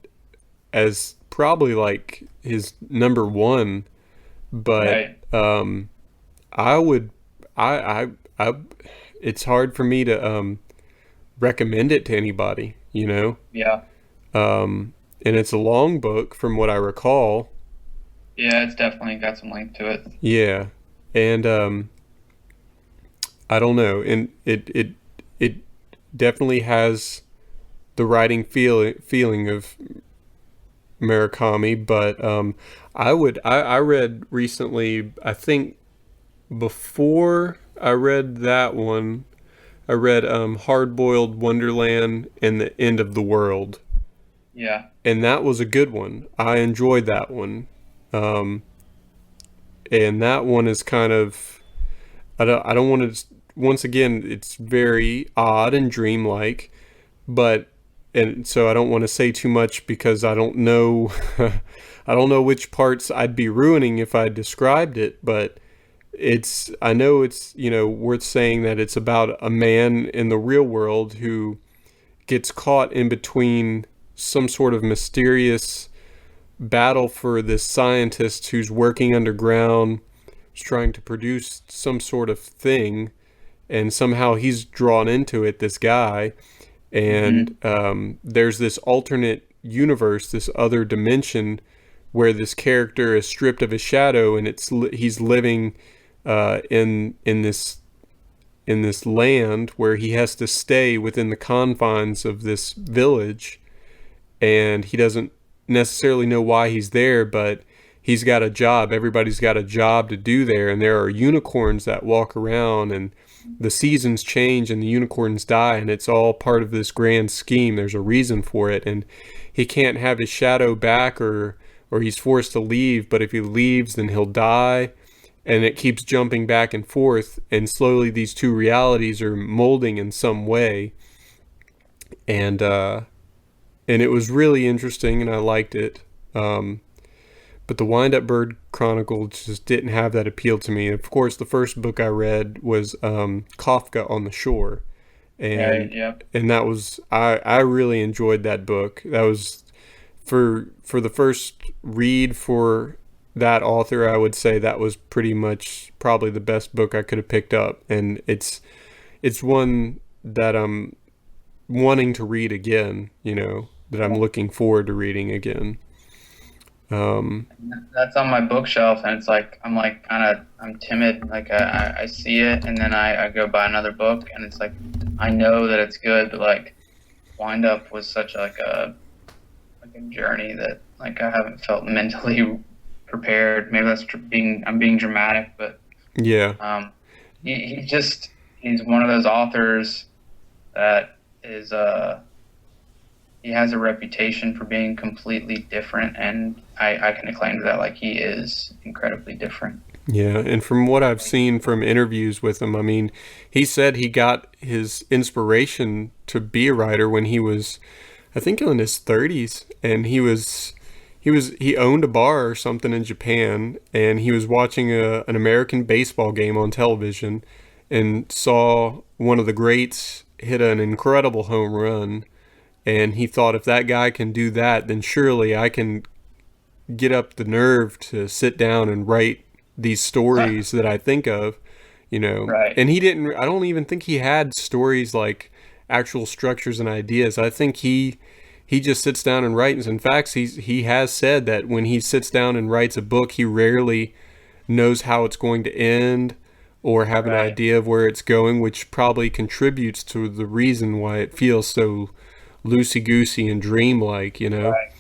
Speaker 1: as probably like his number one, but
Speaker 2: Right.
Speaker 1: I would I it's hard for me to recommend it to anybody, you know.
Speaker 2: Yeah.
Speaker 1: And it's a long book from what I recall.
Speaker 2: Yeah. It's definitely got some length to it.
Speaker 1: Yeah. And I don't know, and it definitely has the writing feeling of Murakami, but I read recently, I think before I read that one, I read Hard Boiled Wonderland and the End of the World,
Speaker 2: Yeah.
Speaker 1: and that was a good one. I enjoyed that one. Um, and that one is kind of, I don't want to, once again, it's very odd and dreamlike, but and so I don't want to say too much because I don't know I don't know which parts I'd be ruining if I described it, but it's, I know it's, you know, worth saying that it's about a man in the real world who gets caught in between some sort of mysterious battle for this scientist who's working underground, who's trying to produce some sort of thing, and somehow he's drawn into it, this guy. And
Speaker 2: Mm-hmm.
Speaker 1: there's this alternate universe, this other dimension where this character is stripped of his shadow, and he's living in this land where he has to stay within the confines of this village, and he doesn't necessarily know why he's there, but he's got a job. Everybody's got a job to do there, and there are unicorns that walk around, and the seasons change and the unicorns die, and it's all part of this grand scheme. There's a reason for it, and he can't have his shadow back, or he's forced to leave, but if he leaves then he'll die, and it keeps jumping back and forth, and slowly these two realities are molding in some way. And and it was really interesting, and I liked it. But the Wind Up Bird Chronicle just didn't have that appeal to me. Of course, the first book I read was Kafka on the Shore, and that was I really enjoyed that book. That was for the first read for that author. I would say that was pretty much probably the best book I could have picked up, and it's one that I'm wanting to read again. That I'm looking forward to reading again.
Speaker 2: That's on my bookshelf, and it's like I'm timid. Like I see it, and then I go buy another book, and it's like I know that it's good, but like Wind Up was such like a journey that like I haven't felt mentally prepared. Maybe that's I'm being dramatic, but
Speaker 1: yeah.
Speaker 2: He's one of those authors that is he has a reputation for being completely different, and I can acclaim to that. Like, he is incredibly different.
Speaker 1: Yeah, and from what I've seen from interviews with him, I mean, he said he got his inspiration to be a writer when he was, I think, in his 30s, and he owned a bar or something in Japan, and he was watching an American baseball game on television and saw one of the greats hit an incredible home run. And he thought, if that guy can do that, then surely I can get up the nerve to sit down and write these stories that I think of,
Speaker 2: Right.
Speaker 1: And I don't even think he had stories like actual structures and ideas. I think he just sits down and writes. In fact, he has said that when he sits down and writes a book, he rarely knows how it's going to end or have an idea of where it's going, which probably contributes to the reason why it feels so loosey-goosey and dreamlike,
Speaker 2: Right.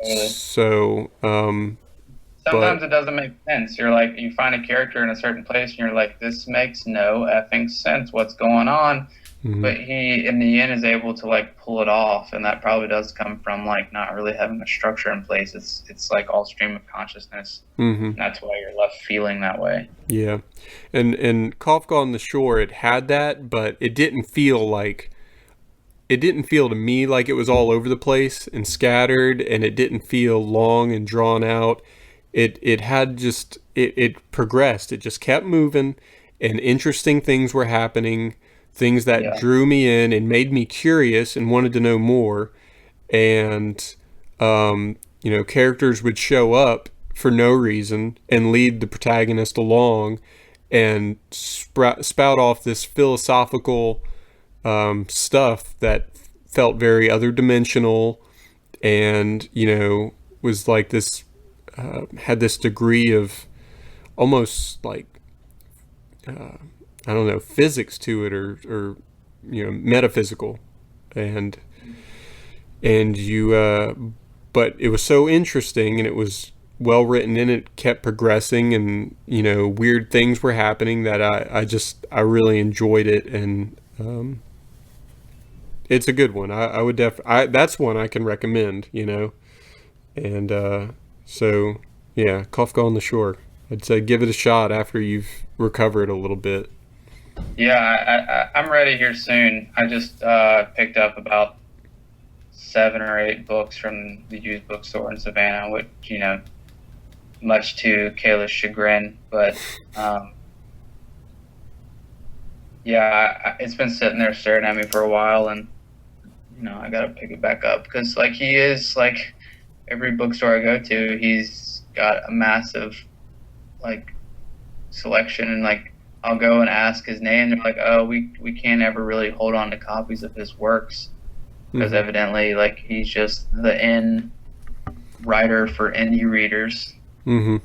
Speaker 2: Totally.
Speaker 1: So
Speaker 2: sometimes it doesn't make sense. You're like, you find a character in a certain place and you're like, this makes no effing sense, what's going on?
Speaker 1: Mm-hmm.
Speaker 2: But he in the end is able to like pull it off, and that probably does come from like not really having a structure in place. It's like all stream of consciousness.
Speaker 1: Mm-hmm.
Speaker 2: That's why you're left feeling that way.
Speaker 1: Yeah. And Kafka on the Shore, it had that, but it didn't feel to me like it was all over the place and scattered, and it didn't feel long and drawn out. It had just, it progressed. It just kept moving, and interesting things were happening, things that drew me in and made me curious and wanted to know more. And, characters would show up for no reason and lead the protagonist along and spout off this philosophical stuff that felt very other dimensional, and was like this had this degree of almost like I don't know, physics to it, or metaphysical, and you but it was so interesting, and it was well written, and it kept progressing, and weird things were happening that I really enjoyed it. And it's a good one. I would that's one I can recommend, and so yeah, Kafka on the Shore. I'd say give it a shot after you've recovered a little bit.
Speaker 2: Yeah, I'm ready here soon. I just picked up about 7 or 8 books from the used bookstore in Savannah, which, much to Kayla's chagrin, but it's been sitting there staring at me for a while, and I gotta pick it back up, because like he is, like every bookstore I go to, he's got a massive like selection, and like I'll go and ask his name, they're like, oh, we can't ever really hold on to copies of his works, because evidently like he's just the in writer for indie readers. So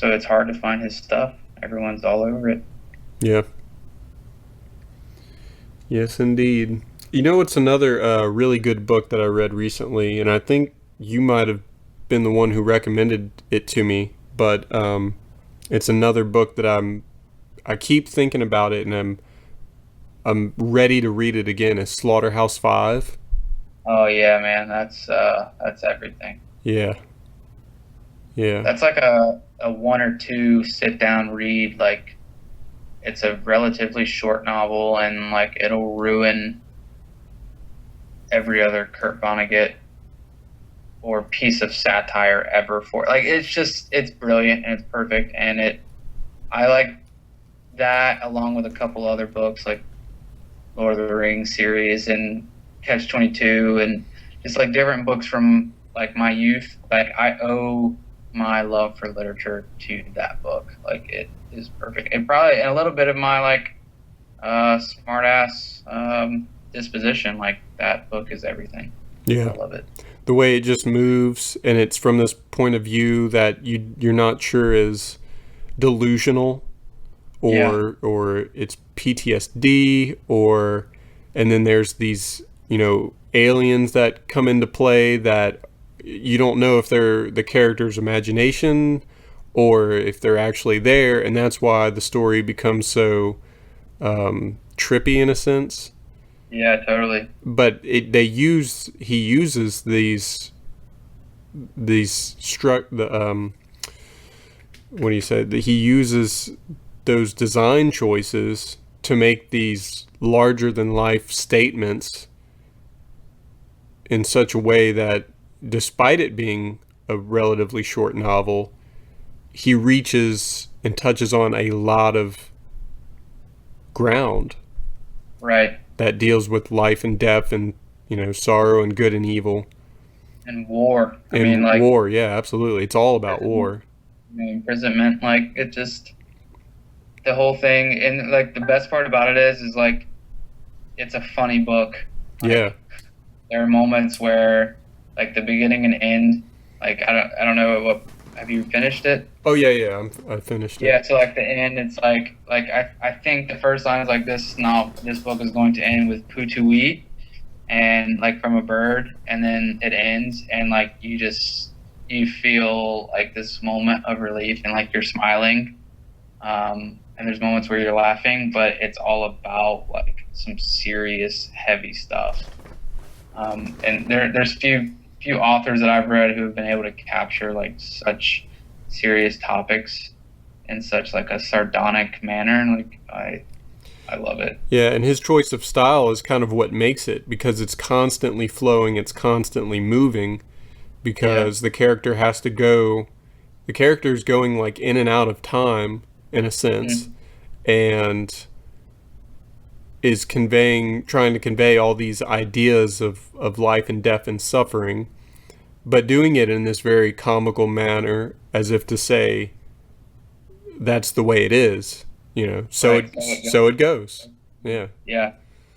Speaker 2: it's hard to find his stuff. Everyone's all over it.
Speaker 1: Yeah. Yes, indeed. It's another really good book that I read recently, and I think you might have been the one who recommended it to me, but it's another book that I keep thinking about it, and I'm ready to read it again. It's Slaughterhouse-Five.
Speaker 2: Oh yeah, man, that's everything.
Speaker 1: Yeah.
Speaker 2: That's like a 1 or 2 sit down read. Like, it's a relatively short novel, and like it'll ruin every other Kurt Vonnegut or piece of satire ever for. Like, it's brilliant and it's perfect, and I like that along with a couple other books like Lord of the Rings series and Catch-22 and just like different books from like my youth. Like, I owe my love for literature to that book. Like, it is perfect. And probably a little bit of my like smart ass disposition. Like, that book is everything.
Speaker 1: Yeah.
Speaker 2: I love it.
Speaker 1: The way it just moves, and it's from this point of view that you're not sure is delusional or it's PTSD, and then there's these, aliens that come into play that you don't know if they're the character's imagination or if they're actually there, and that's why the story becomes so trippy in a sense.
Speaker 2: Yeah, totally.
Speaker 1: But he uses these what do you say? He uses those design choices to make these larger than life statements in such a way that, despite it being a relatively short novel, he reaches and touches on a lot of ground.
Speaker 2: Right.
Speaker 1: That deals with life and death and, sorrow and good and evil.
Speaker 2: And war.
Speaker 1: War, yeah, absolutely. It's all about war.
Speaker 2: Imprisonment, like, it just, the whole thing, and like the best part about it is like, it's a funny book. Like,
Speaker 1: yeah.
Speaker 2: There are moments where, like, the beginning and end, like, I don't know what, have you finished it?
Speaker 1: Oh yeah, I finished it.
Speaker 2: Yeah, so like the end, it's like I think the first line is like, this book is going to end with Putui, and like from a bird, and then it ends, and like you feel like this moment of relief, and like you're smiling, and there's moments where you're laughing, but it's all about like some serious heavy stuff. And there's few authors that I've read who have been able to capture like such serious topics in such like a sardonic manner, and like I love it.
Speaker 1: Yeah, and his choice of style is kind of what makes it, because it's constantly flowing, it's constantly moving, because the character is going like in and out of time in a sense, and is trying to convey all these ideas of life and death and suffering, but doing it in this very comical manner, as if to say, that's the way it is, so it goes.
Speaker 2: Yeah,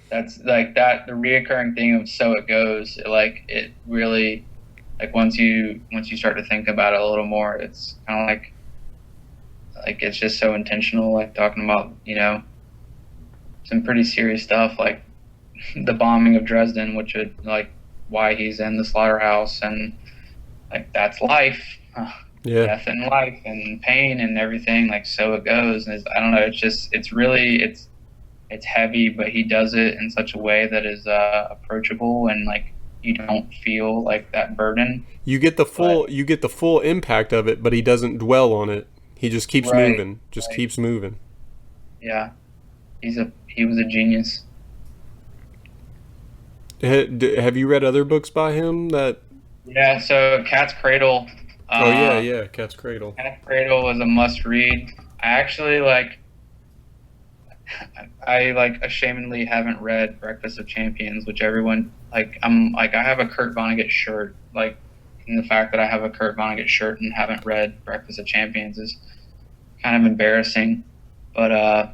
Speaker 2: that's like that, the reoccurring thing of so it goes, it really, like, once you start to think about it a little more, it's kind of like it's just so intentional, like talking about, some pretty serious stuff, like the bombing of Dresden, which would, like, why he's in the slaughterhouse, and like that's life, death and life and pain and everything, like, so it goes. And I don't know, it's heavy, but he does it in such a way that is approachable, and like you don't feel like that burden.
Speaker 1: You get the full impact of it, but he doesn't dwell on it. He just keeps moving, keeps moving.
Speaker 2: Yeah, he was a genius.
Speaker 1: Have you read other books by him that?
Speaker 2: Yeah, so Cat's Cradle.
Speaker 1: Cat's Cradle.
Speaker 2: Cat's Cradle was a must read. I actually I ashamedly haven't read Breakfast of Champions, which everyone, like, I have a Kurt Vonnegut shirt, like, and the fact that I have a Kurt Vonnegut shirt and haven't read Breakfast of Champions is kind of embarrassing. But I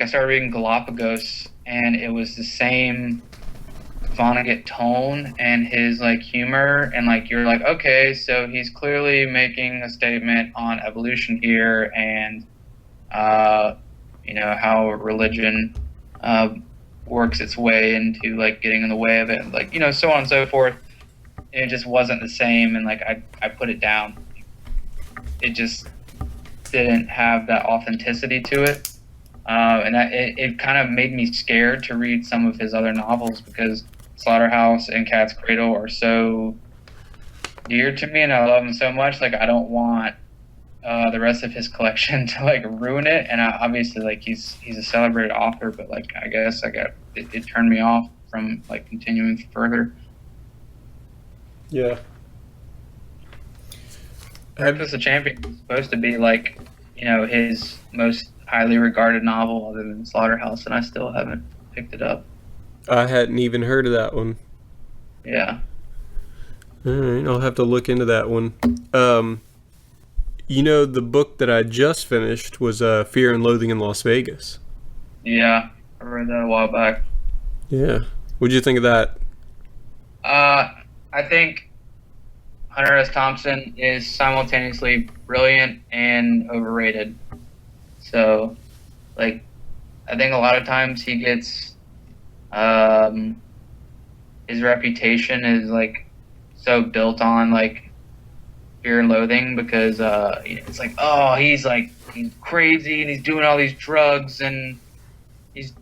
Speaker 2: started reading Galapagos, and it was the same Vonnegut tone and his like humor, and like you're like, okay, so he's clearly making a statement on evolution here, and how religion works its way into like getting in the way of it, like, so on and so forth. And it just wasn't the same, and like I put it down. It just didn't have that authenticity to it, and it kind of made me scared to read some of his other novels, because Slaughterhouse and Cat's Cradle are so dear to me, and I love them so much. Like, I don't want the rest of his collection to like ruin it. And obviously, like, he's a celebrated author, but like I guess it turned me off. from like continuing further.
Speaker 1: Yeah.
Speaker 2: Breakfast of Champions is supposed to be like, his most highly regarded novel other than Slaughterhouse, and I still haven't picked it up.
Speaker 1: I hadn't even heard of that one.
Speaker 2: Yeah.
Speaker 1: All right, I'll have to look into that one. The book that I just finished was Fear and Loathing in Las Vegas.
Speaker 2: Yeah, I read that a while back.
Speaker 1: Yeah. What'd you think of that?
Speaker 2: I think Hunter S. Thompson is simultaneously brilliant and overrated. So, like, I think a lot of times he gets, his reputation is, like, so built on, like, Fear and Loathing because, it's like, oh, he's crazy and he's doing all these drugs and he's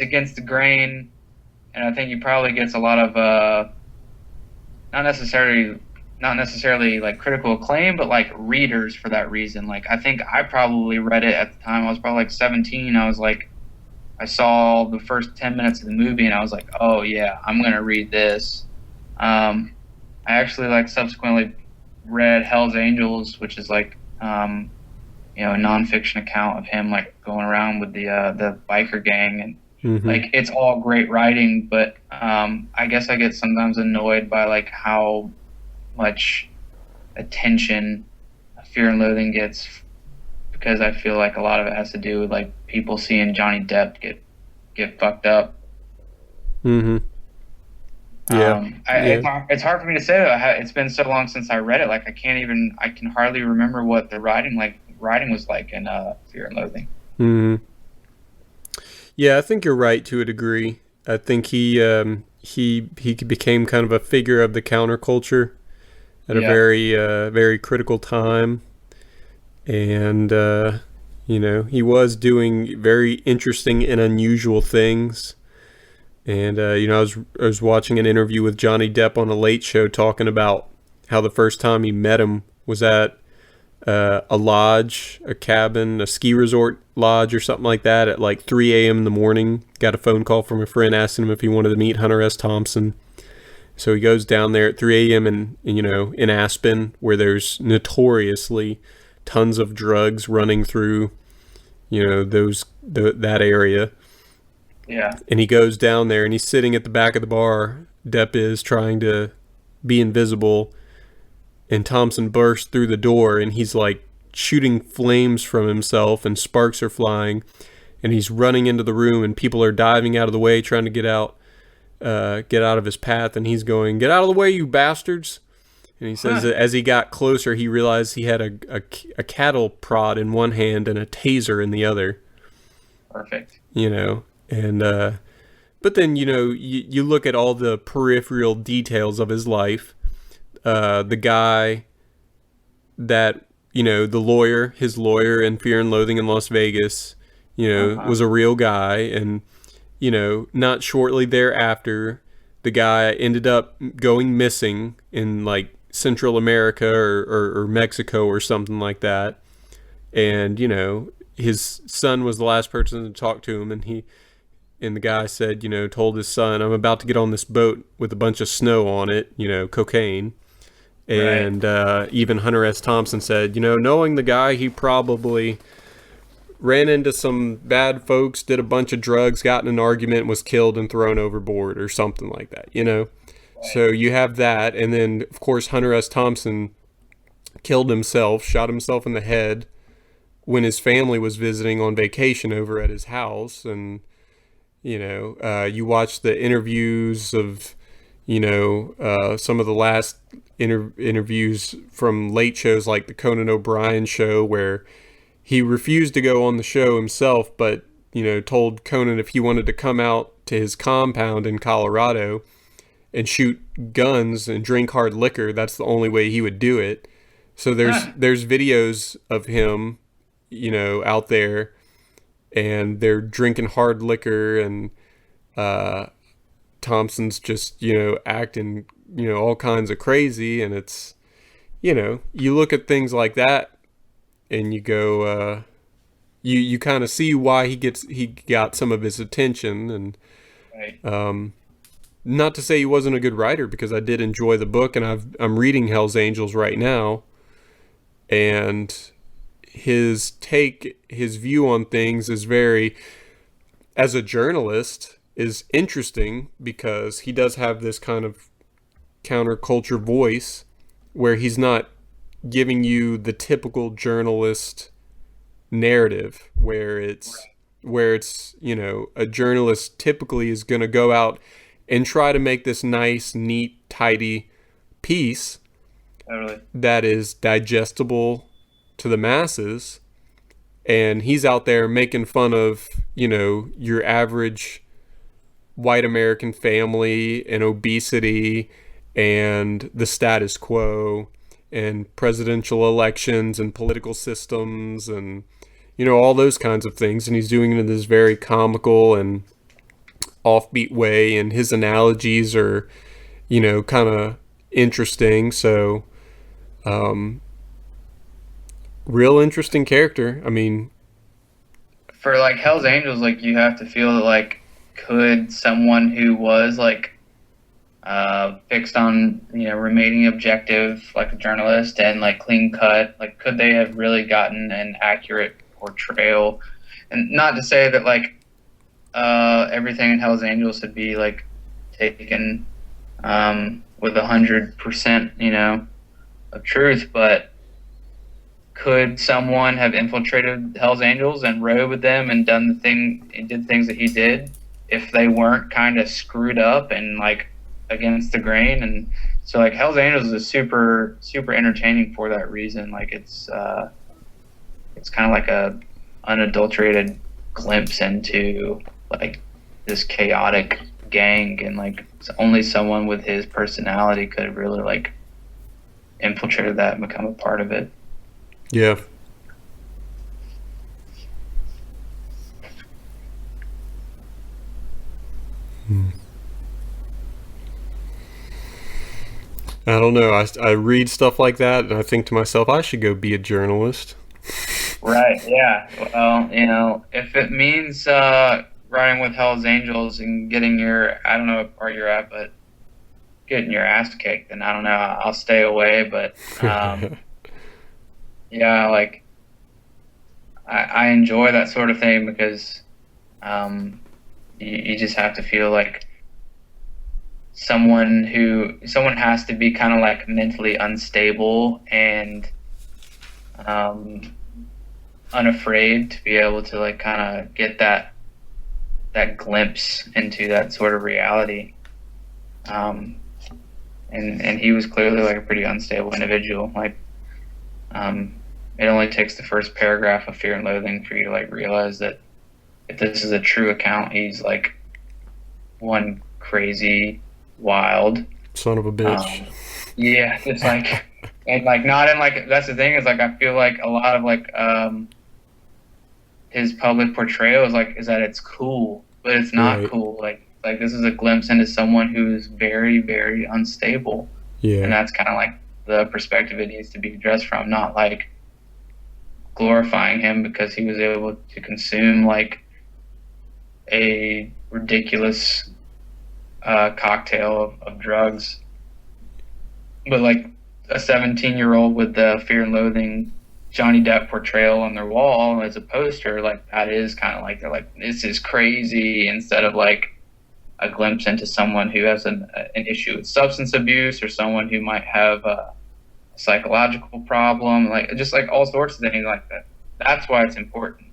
Speaker 2: against the grain. And I think he probably gets a lot of, not necessarily like critical acclaim, but like readers for that reason. Like, I think I probably read it at the time. I was probably like 17. I saw the first 10 minutes of the movie and I was like, oh yeah, I'm going to read this. I actually like subsequently read Hell's Angels, which is like, a nonfiction account of him like going around with the biker gang, and like it's all great writing, but I guess I get sometimes annoyed by like how much attention Fear and Loathing gets, because I feel like a lot of it has to do with like people seeing Johnny Depp get fucked up.
Speaker 1: Yeah.
Speaker 2: It's hard for me to say though. It's been so long since I read it. Like I can hardly remember what the writing was like in Fear and Loathing.
Speaker 1: Yeah, I think you're right to a degree. I think he became kind of a figure of the counterculture at a very critical time, and he was doing very interesting and unusual things. And I was watching an interview with Johnny Depp on a Late Show talking about how the first time he met him was at a lodge, a cabin, a ski resort lodge or something like that at like 3 a.m. in the morning. Got a phone call from a friend asking him if he wanted to meet Hunter S. Thompson. So he goes down there at 3 a.m. in Aspen, where there's notoriously tons of drugs running through, that area.
Speaker 2: Yeah.
Speaker 1: And he goes down there and he's sitting at the back of the bar. Depp is trying to be invisible, and Thompson bursts through the door and he's like shooting flames from himself and sparks are flying, and he's running into the room and people are diving out of the way trying to get out of his path, and he's going, "Get out of the way, you bastards." And he says that as he got closer he realized he had a cattle prod in one hand and a taser in the other.
Speaker 2: Perfect.
Speaker 1: And but then you look at all the peripheral details of his life. The guy that his lawyer in Fear and Loathing in Las Vegas was a real guy, and not shortly thereafter the guy ended up going missing in like Central America or Mexico or something like that, and his son was the last person to talk to him, and the guy said, told his son, "I'm about to get on this boat with a bunch of snow on it, cocaine." And even Hunter S. Thompson said, knowing the guy, he probably ran into some bad folks, did a bunch of drugs, got in an argument, was killed and thrown overboard or something like that, Right. So you have that. And then, of course, Hunter S. Thompson killed himself, shot himself in the head when his family was visiting on vacation over at his house. And you watch the interviews of, some of the last interviews from late shows like the Conan O'Brien show, where he refused to go on the show himself, but, told Conan if he wanted to come out to his compound in Colorado and shoot guns and drink hard liquor, that's the only way he would do it. So there's videos of him, out there, and they're drinking hard liquor, and Thompson's just, acting, all kinds of crazy. And it's, you look at things like that and you go, you kind of see why he got some of his attention. And,
Speaker 2: Right.
Speaker 1: Not to say he wasn't a good writer, because I did enjoy the book, and I'm reading Hell's Angels right now, and his view on things is very, as a journalist, is interesting, because he does have this kind of counterculture voice where he's not giving you the typical journalist narrative where it's a journalist typically is going to go out and try to make this nice, neat, tidy piece that is digestible to the masses, and he's out there making fun of your average white American family and obesity and the status quo and presidential elections and political systems and all those kinds of things, and he's doing it in this very comical and offbeat way, and his analogies are kind of interesting. So real interesting character. I mean,
Speaker 2: for like Hell's Angels, like you have to feel that like, could someone who was like fixed on remaining objective like a journalist and like clean cut, like could they have really gotten an accurate portrayal? And not to say that like everything in Hell's Angels would be like taken with 100% of truth, but could someone have infiltrated Hell's Angels and rode with them and did things that he did if they weren't kind of screwed up and like against the grain? And so like Hell's Angels is super entertaining for that reason. Like it's kind of like a unadulterated glimpse into like this chaotic gang, and like only someone with his personality could have really like infiltrated that and become a part of it.
Speaker 1: Yeah. I don't know. I read stuff like that and I think to myself, I should go be a journalist.
Speaker 2: Right, yeah. Well, if it means riding with Hell's Angels and getting I don't know what part you're at, but getting your ass kicked, then I don't know, I'll stay away. But yeah, like I enjoy that sort of thing because you just have to feel like someone has to be kind of like mentally unstable and unafraid to be able to like kind of get that glimpse into that sort of reality. And he was clearly like a pretty unstable individual. Like it only takes the first paragraph of Fear and Loathing for you to like realize that if this is a true account, he's like one crazy wild
Speaker 1: son of a bitch.
Speaker 2: Yeah, just like and like not in like, that's the thing, is like I feel like a lot of like his public portrayal is that it's cool, but it's not
Speaker 1: Right.
Speaker 2: cool. Like this is a glimpse into someone who's very, very unstable.
Speaker 1: Yeah.
Speaker 2: And that's kind of like the perspective it needs to be addressed from, not like glorifying him because he was able to consume like a ridiculous cocktail of drugs. But like a 17-year-old with the Fear and Loathing Johnny Depp portrayal on their wall as a poster, like that is kind of like, they're like, this is crazy, instead of like a glimpse into someone who has an issue with substance abuse, or someone who might have a psychological problem, like just like all sorts of things like that. That's why it's important.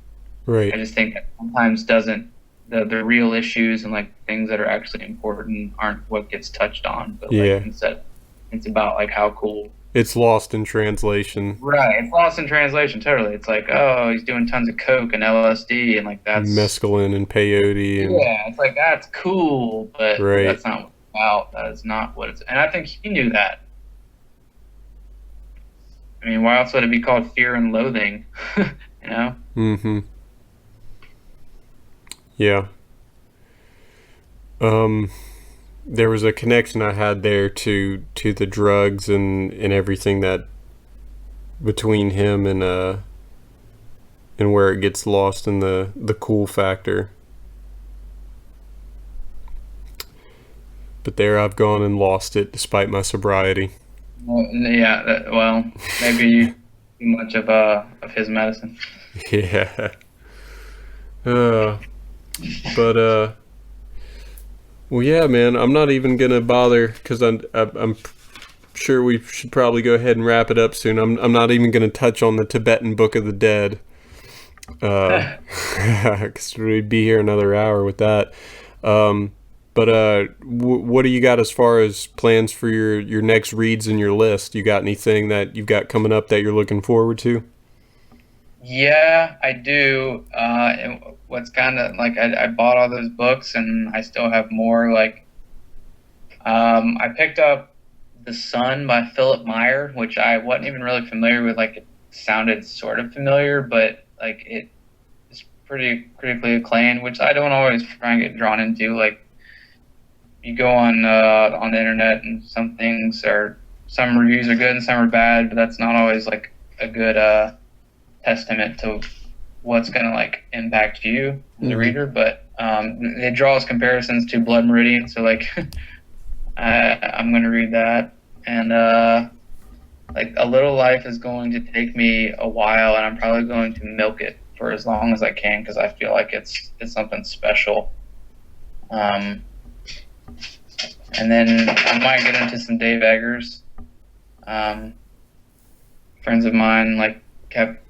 Speaker 1: Right.
Speaker 2: I just think that sometimes the real issues and like things that are actually important aren't what gets touched on, but
Speaker 1: Yeah.
Speaker 2: like instead it's about like how cool.
Speaker 1: It's lost in translation.
Speaker 2: Right, it's lost in translation, totally. It's like, oh, he's doing tons of coke and LSD, and like that's
Speaker 1: Mescaline and peyote. And,
Speaker 2: yeah, it's like that's cool, but
Speaker 1: Right.
Speaker 2: that's not what it's about. That is not what it's. And I think he knew that. I mean, why else would it be called Fear and Loathing? You know?
Speaker 1: Mm-hmm. Yeah. There was a connection I had there to the drugs and everything that between him and where it gets lost in the cool factor. but there I've gone and lost it despite my sobriety.
Speaker 2: Well, yeah. Well, maybe you too much of his medicine.
Speaker 1: Yeah. Uh, but well, yeah, man. I'm not even gonna bother because I'm sure we should probably go ahead and wrap it up soon. I'm not even gonna touch on the Tibetan Book of the Dead. Because we'd be here another hour with that. But what do you got as far as plans for your next reads in your list? You got anything that you've got coming up that you're looking forward to?
Speaker 2: Yeah, I do. And what's kind of like I bought all those books and I still have more. Like, I picked up The Sun by Philip Meyer, which I wasn't even really familiar with. Like, it sounded sort of familiar, but like it is pretty critically acclaimed, which I don't always try and get drawn into. Like, you go on the internet and some reviews are good and some are bad, but that's not always like a good testament to what's going to like impact you as a reader. But it draws comparisons to Blood Meridian, so like I'm going to read that. And like A Little Life is going to take me a while, and I'm probably going to milk it for as long as I can because I feel like it's something special. And then I might get into some Dave Eggers. Friends of mine like kept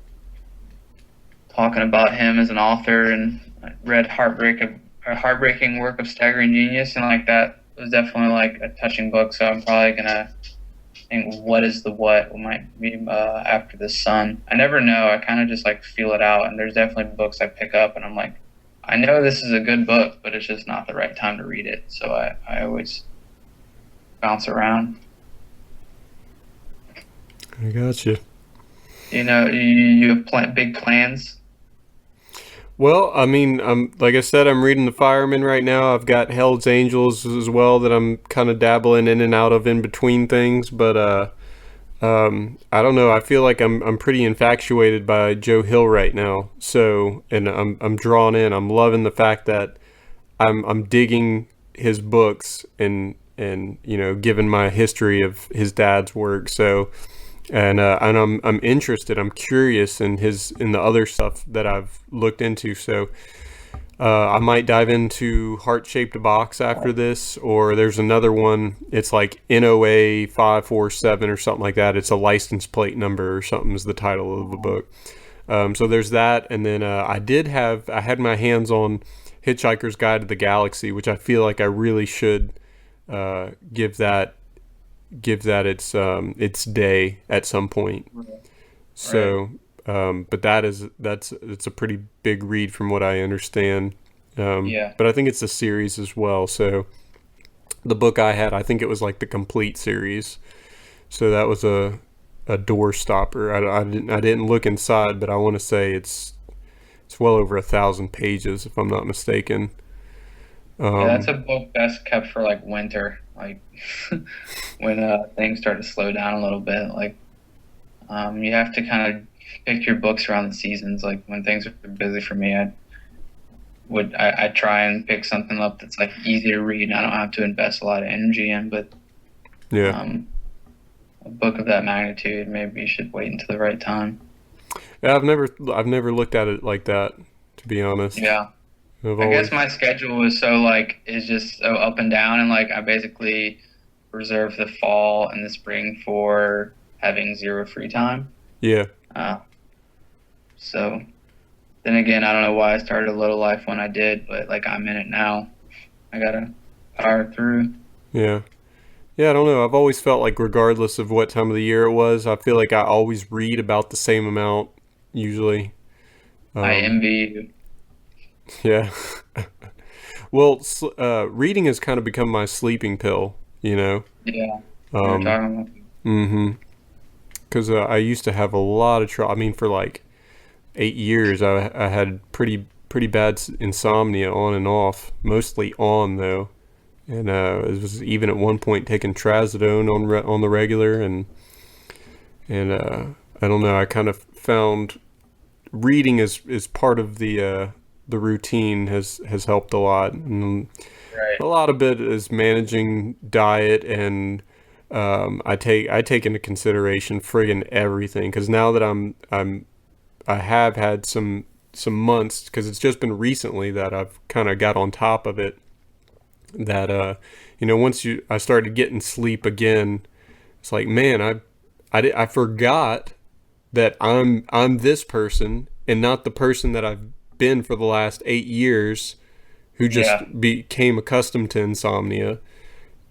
Speaker 2: talking about him as an author, and I read Heartbreaking Work of Staggering Genius, and like that was definitely like a touching book. So I'm probably gonna think, what is the what might be after The Sun. I never know. I kind of just like feel it out, and there's definitely books I pick up and I'm like, I know this is a good book, but it's just not the right time to read it. So I always bounce around.
Speaker 1: I got you.
Speaker 2: You know, you have big plans.
Speaker 1: Well, I mean, like I said, I'm reading the Fireman right now. I've got Hell's Angels as well that I'm kind of dabbling in and out of in between things. But I don't know. I feel like I'm pretty infatuated by Joe Hill right now. So, and I'm drawn in. I'm loving the fact that I'm digging his books and you know, given my history of his dad's work. So. And I'm interested. I'm curious in the other stuff that I've looked into. So I might dive into Heart-Shaped Box after this, or there's another one. It's like NOA 547 or something like that. It's a license plate number or something is the title of the book. So there's that, and then I had my hands on Hitchhiker's Guide to the Galaxy, which I feel like I really should give that its day at some point. So but it's a pretty big read from what I understand. But I think it's a series as well. So the book I think it was like the complete series. So that was a door stopper. I didn't look inside, but I want to say it's well over 1,000 pages if I'm not mistaken.
Speaker 2: Yeah, that's a book best kept for like winter, like when things start to slow down a little bit. Like you have to kind of pick your books around the seasons. Like when things are busy for me, I try and pick something up that's like easy to read and I don't have to invest a lot of energy in. But a book of that magnitude, maybe you should wait until the right time.
Speaker 1: Yeah, I've never looked at it like that, to be honest.
Speaker 2: Yeah. I guess my schedule is just so up and down, and like I basically reserve the fall and the spring for having zero free time.
Speaker 1: Yeah.
Speaker 2: So then again, I don't know why I started A Little Life when I did, but like I'm in it now. I gotta power through.
Speaker 1: Yeah. Yeah, I don't know. I've always felt like regardless of what time of the year it was, I feel like I always read about the same amount usually.
Speaker 2: I envy you.
Speaker 1: Yeah. Well, reading has kind of become my sleeping pill, you know?
Speaker 2: Yeah. You're talking about.
Speaker 1: Mm-hmm. Because I used to have a lot of trouble. I mean, for like 8 years, I had pretty bad insomnia on and off. Mostly on, though. And it was even at one point taking trazodone on the regular. And I don't know, I kind of found reading is part of the routine has helped a lot. And
Speaker 2: Right.
Speaker 1: a lot of it is managing diet, and I take into consideration friggin' everything, because now that I have had some months, because it's just been recently that I've kind of got on top of it, that once I started getting sleep again, it's like, man, I forgot that I'm this person and not the person that I've been for the last 8 years, who
Speaker 2: Yeah.
Speaker 1: just became accustomed to insomnia.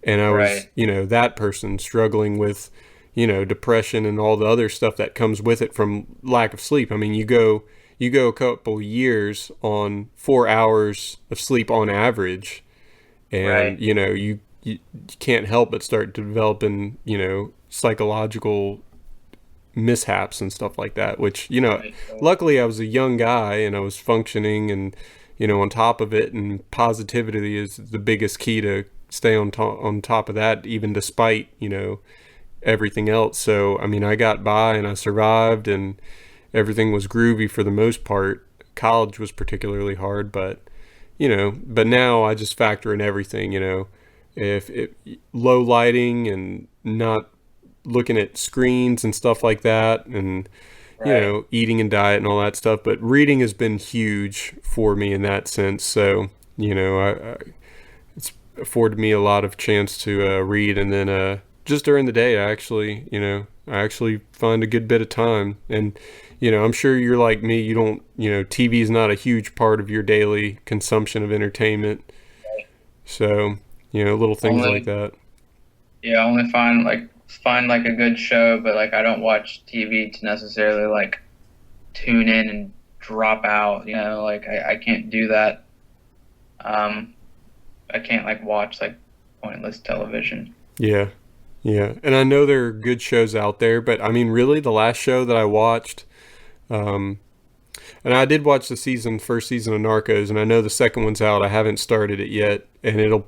Speaker 1: And I was,
Speaker 2: Right.
Speaker 1: that person struggling with, depression and all the other stuff that comes with it from lack of sleep. I mean, you go a couple years on 4 hours of sleep on average, and
Speaker 2: Right.
Speaker 1: you can't help but start developing, psychological mishaps and stuff like that, which,
Speaker 2: Right.
Speaker 1: luckily I was a young guy and I was functioning and, on top of it, and positivity is the biggest key to stay on top of that, even despite, everything else. So, I mean, I got by and I survived, and everything was groovy for the most part. College was particularly hard, but now I just factor in everything, if low lighting and not looking at screens and stuff like that, and
Speaker 2: Right.
Speaker 1: eating and diet and all that stuff. But reading has been huge for me in that sense. So, it's afforded me a lot of chance to read, and then just during the day, I actually find a good bit of time. And I'm sure you're like me. You don't, TV is not a huge part of your daily consumption of entertainment. So, little things like
Speaker 2: Only,
Speaker 1: that.
Speaker 2: yeah, only find like a good show, but like I don't watch TV to necessarily like tune in and drop out, like I can't do that. Um, I can't like watch like pointless television.
Speaker 1: Yeah. Yeah. And I know there are good shows out there, but I mean, really, the last show that I watched, um, and I did watch the first season of Narcos, and I know the second one's out. I haven't started it yet, and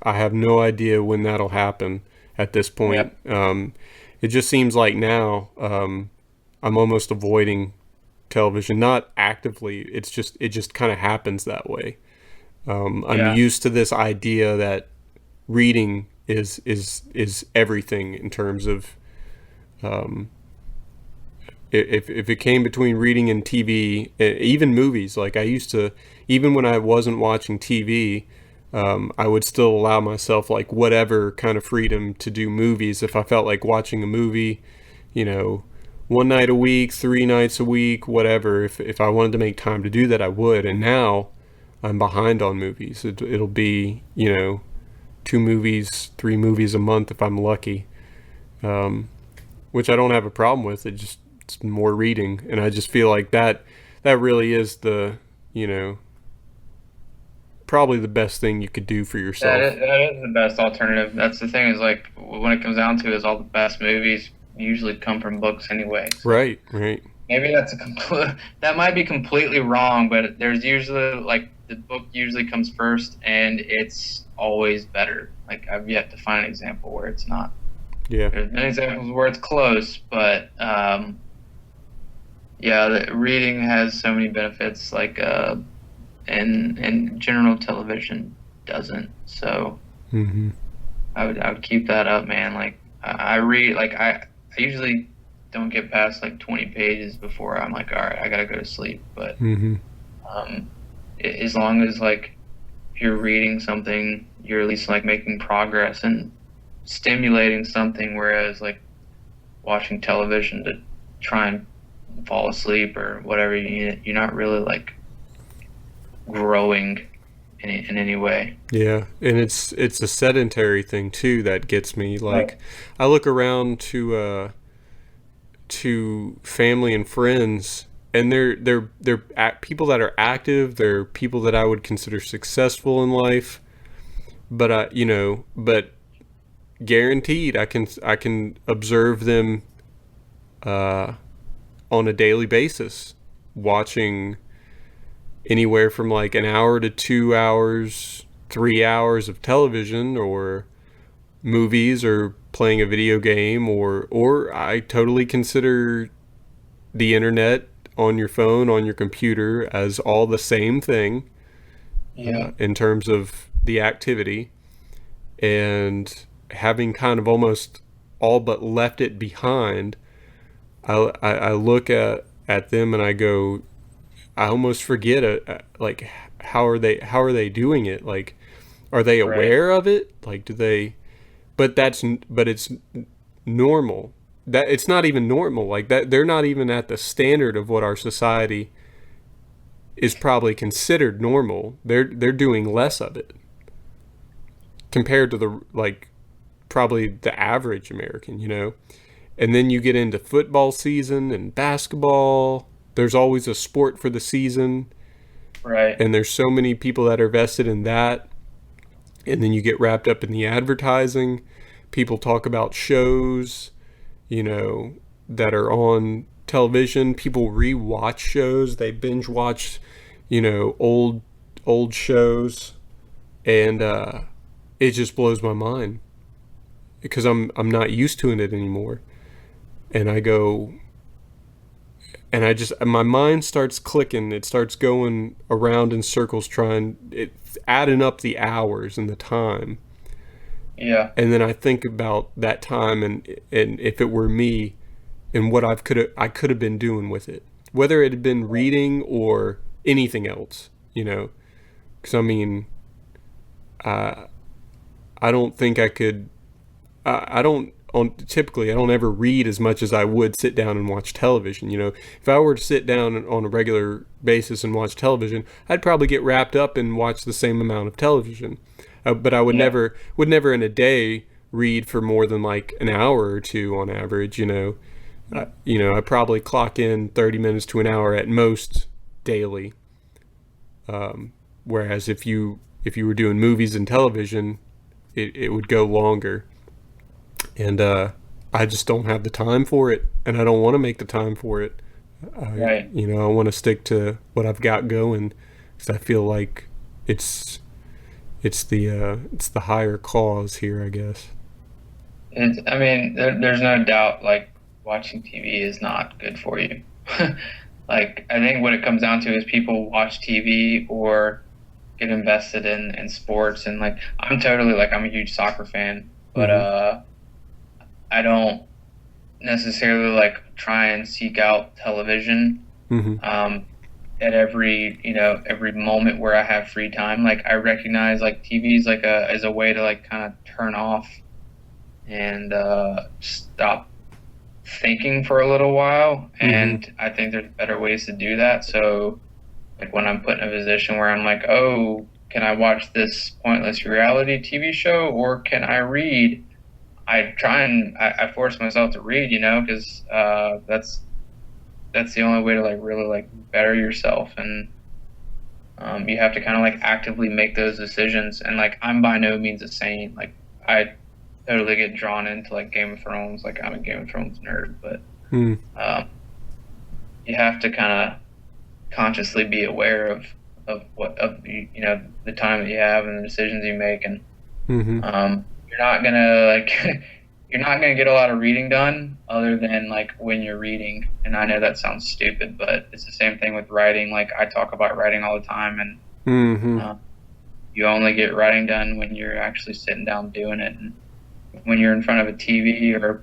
Speaker 1: I have no idea when that'll happen at this point.
Speaker 2: Yep.
Speaker 1: It just seems like now, I'm almost avoiding television, not actively. It just kind of happens that way. I'm
Speaker 2: Yeah.
Speaker 1: used to this idea that reading is everything in terms of, um, if it came between reading and TV, even movies. Like, I used to, even when I wasn't watching TV, I would still allow myself like whatever kind of freedom to do movies if I felt like watching a movie, you know, one night a week, 3 nights a week, whatever. If I wanted to make time to do that, I would. And now I'm behind on movies. It'll be, 2 movies, 3 movies a month if I'm lucky, um, which I don't have a problem with. It's more reading, and I just feel like that really is you know probably the best thing you could do for yourself.
Speaker 2: That is the best alternative. That's the thing is like when it comes down to it, is all the best movies usually come from books anyway. So
Speaker 1: Right, right.
Speaker 2: maybe that's that might be completely wrong, but there's usually like the book usually comes first and it's always better. Like I've yet to find an example where it's not.
Speaker 1: Yeah,
Speaker 2: There's been examples where it's close, but yeah, reading has so many benefits. Like and general television doesn't. So
Speaker 1: hmm,
Speaker 2: I would keep that up, man. Like I read like I usually don't get past like 20 pages before I'm like, all right, I gotta go to sleep. But
Speaker 1: hmm,
Speaker 2: um, as long as like if you're reading something, you're at least like making progress and stimulating something. Whereas like watching television to try and fall asleep or whatever, you're not really like growing in any way.
Speaker 1: yeah. And it's a sedentary thing too that gets me.
Speaker 2: Right.
Speaker 1: Like, I look around to family and friends, and they're people that are active. They're people that I would consider successful in life. But guaranteed, I can observe them uh, on a daily basis, watching anywhere from like an hour to 2 hours, 3 hours of television, or movies, or playing a video game, or I totally consider the internet on your phone, on your computer, as all the same thing,
Speaker 2: Yeah.
Speaker 1: in terms of the activity and having kind of almost all but left it behind, I look at them and I go, I almost forget like how are they doing it? Like, are they aware of it? Like, do they? But it's normal. That it's not even normal. Like that, they're not even at the standard of what our society is probably considered normal. They're doing less of it compared to the like probably the average American, you know. And then you get into football season and basketball. There's always a sport for the season.
Speaker 2: Right.
Speaker 1: And there's so many people that are vested in that. And then you get wrapped up in the advertising. People talk about shows, you know, that are on television. People re-watch shows. They binge watch, you know, old shows. And it just blows my mind because I'm not used to it anymore. And I go, and my mind starts clicking. It starts going around in circles, it's adding up the hours and the time.
Speaker 2: Yeah.
Speaker 1: And then I think about that time and if it were me and what I could have been doing with it, whether it had been reading or anything else, you know, because I mean, I don't think I could, typically I don't ever read as much as I would sit down and watch television. You know, if I were to sit down on a regular basis and watch television, I'd probably get wrapped up and watch the same amount of television. But I would never in a day read for more than like an hour or two on average. You know, I probably clock in 30 minutes to an hour at most daily. Whereas if you were doing movies and television, it would go longer. And I just don't have the time for it, and I don't want to make the time for it.
Speaker 2: Right.
Speaker 1: You know, I want to stick to what I've got going because I feel like it's the higher cause here, I guess.
Speaker 2: I mean, there's no doubt, like, watching TV is not good for you. Like, I think what it comes down to is people watch TV or get invested in sports. And, like, I'm a huge soccer fan, but I don't necessarily, like, try and seek out television at every moment where I have free time. Like, I recognize, like, TV is, like, is a way to, like, kind of turn off and stop thinking for a little while, and I think there's better ways to do that. So, like, when I'm put in a position where I'm like, oh, can I watch this pointless reality TV show or can I read? I force myself to read, you know, because that's the only way to, like, really, like, better yourself. And you have to kind of, like, actively make those decisions. And, like, I'm by no means a saint. Like, I totally get drawn into, like, Game of Thrones. Like, I'm a Game of Thrones nerd, but you have to kind of consciously be aware of you know, the time that you have and the decisions you make. And you're not gonna get a lot of reading done other than, like, when you're reading. And I know that sounds stupid, but it's the same thing with writing. Like, I talk about writing all the time, and you only get writing done when you're actually sitting down doing it. And when you're in front of a TV or,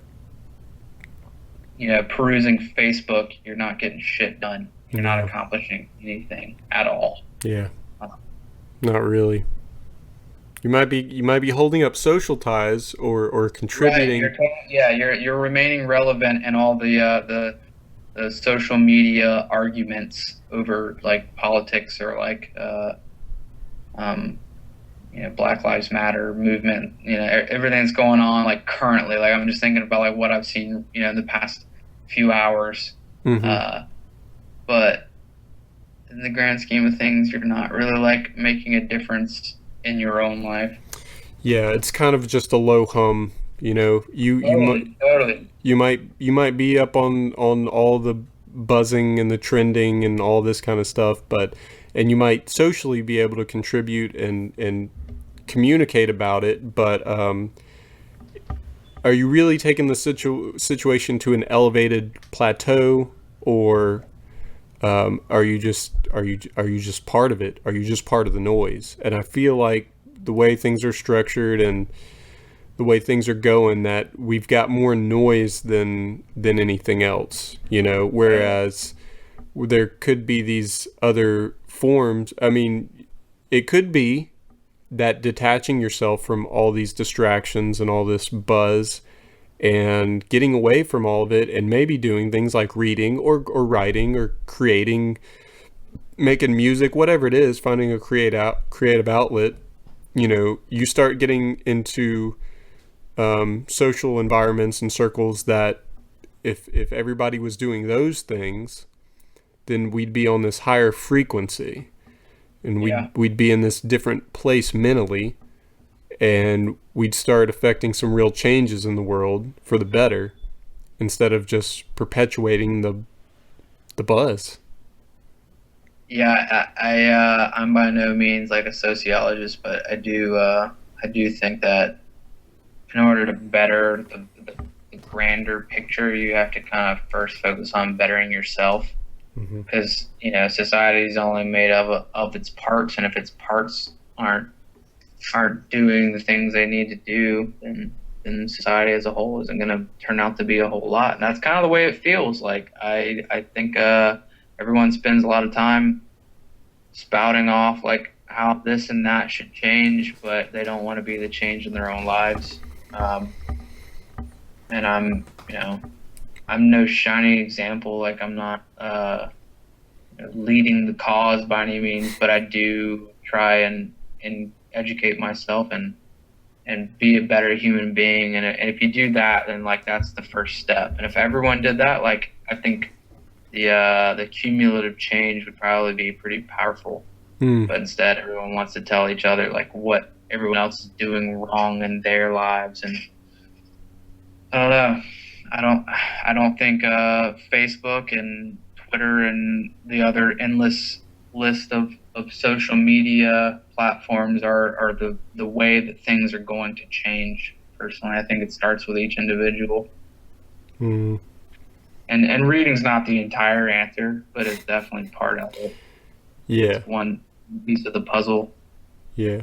Speaker 2: you know, perusing Facebook, you're not getting shit done. You're not accomplishing anything at all.
Speaker 1: Yeah. Not really. You might be holding up social ties or contributing.
Speaker 2: Right. You're remaining relevant in all the social media arguments over, like, politics or, like, you know, Black Lives Matter movement, you know, everything that's going on, like, currently. Like, I'm just thinking about, like, what I've seen, you know, in the past few hours. But in the grand scheme of things, you're not really, like, making a difference in your own life.
Speaker 1: Yeah, it's kind of just a low hum, you know.
Speaker 2: Totally.
Speaker 1: You might be up on all the buzzing and the trending and all this kind of stuff, and you might socially be able to contribute and communicate about it, but are you really taking the situation to an elevated plateau, or are you just part of it? Are you just part of the noise? And I feel like the way things are structured and the way things are going, that we've got more noise than anything else, whereas there could be these other forms. I mean, it could be that detaching yourself from all these distractions and all this buzz and getting away from all of it, and maybe doing things like reading or writing or creating, making music, whatever it is, finding a creative outlet, you start getting into social environments and circles that if everybody was doing those things, then we'd be on this higher frequency, and we'd be in this different place mentally, and we'd start affecting some real changes in the world for the better, instead of just perpetuating the buzz.
Speaker 2: Yeah, I'm by no means like a sociologist, but I do think that in order to better the grander picture, you have to kind of first focus on bettering yourself, because society is only made of its parts, and if its parts aren't doing the things they need to do, then society as a whole isn't going to turn out to be a whole lot. And that's kind of the way it feels. Like I think everyone spends a lot of time spouting off like how this and that should change, but they don't want to be the change in their own lives. And I'm no shining example. Like, I'm not leading the cause by any means, but I do try and educate myself and be a better human being. And if you do that, then like that's the first step. And if everyone did that, like, I think the cumulative change would probably be pretty powerful. But instead, everyone wants to tell each other like what everyone else is doing wrong in their lives. And I don't know. I don't think Facebook and Twitter and the other endless list of social media platforms are the way that things are going to change. Personally, I think it starts with each individual. And reading's not the entire answer, but it's definitely part of it.
Speaker 1: Yeah.
Speaker 2: It's one piece of the puzzle.
Speaker 1: Yeah.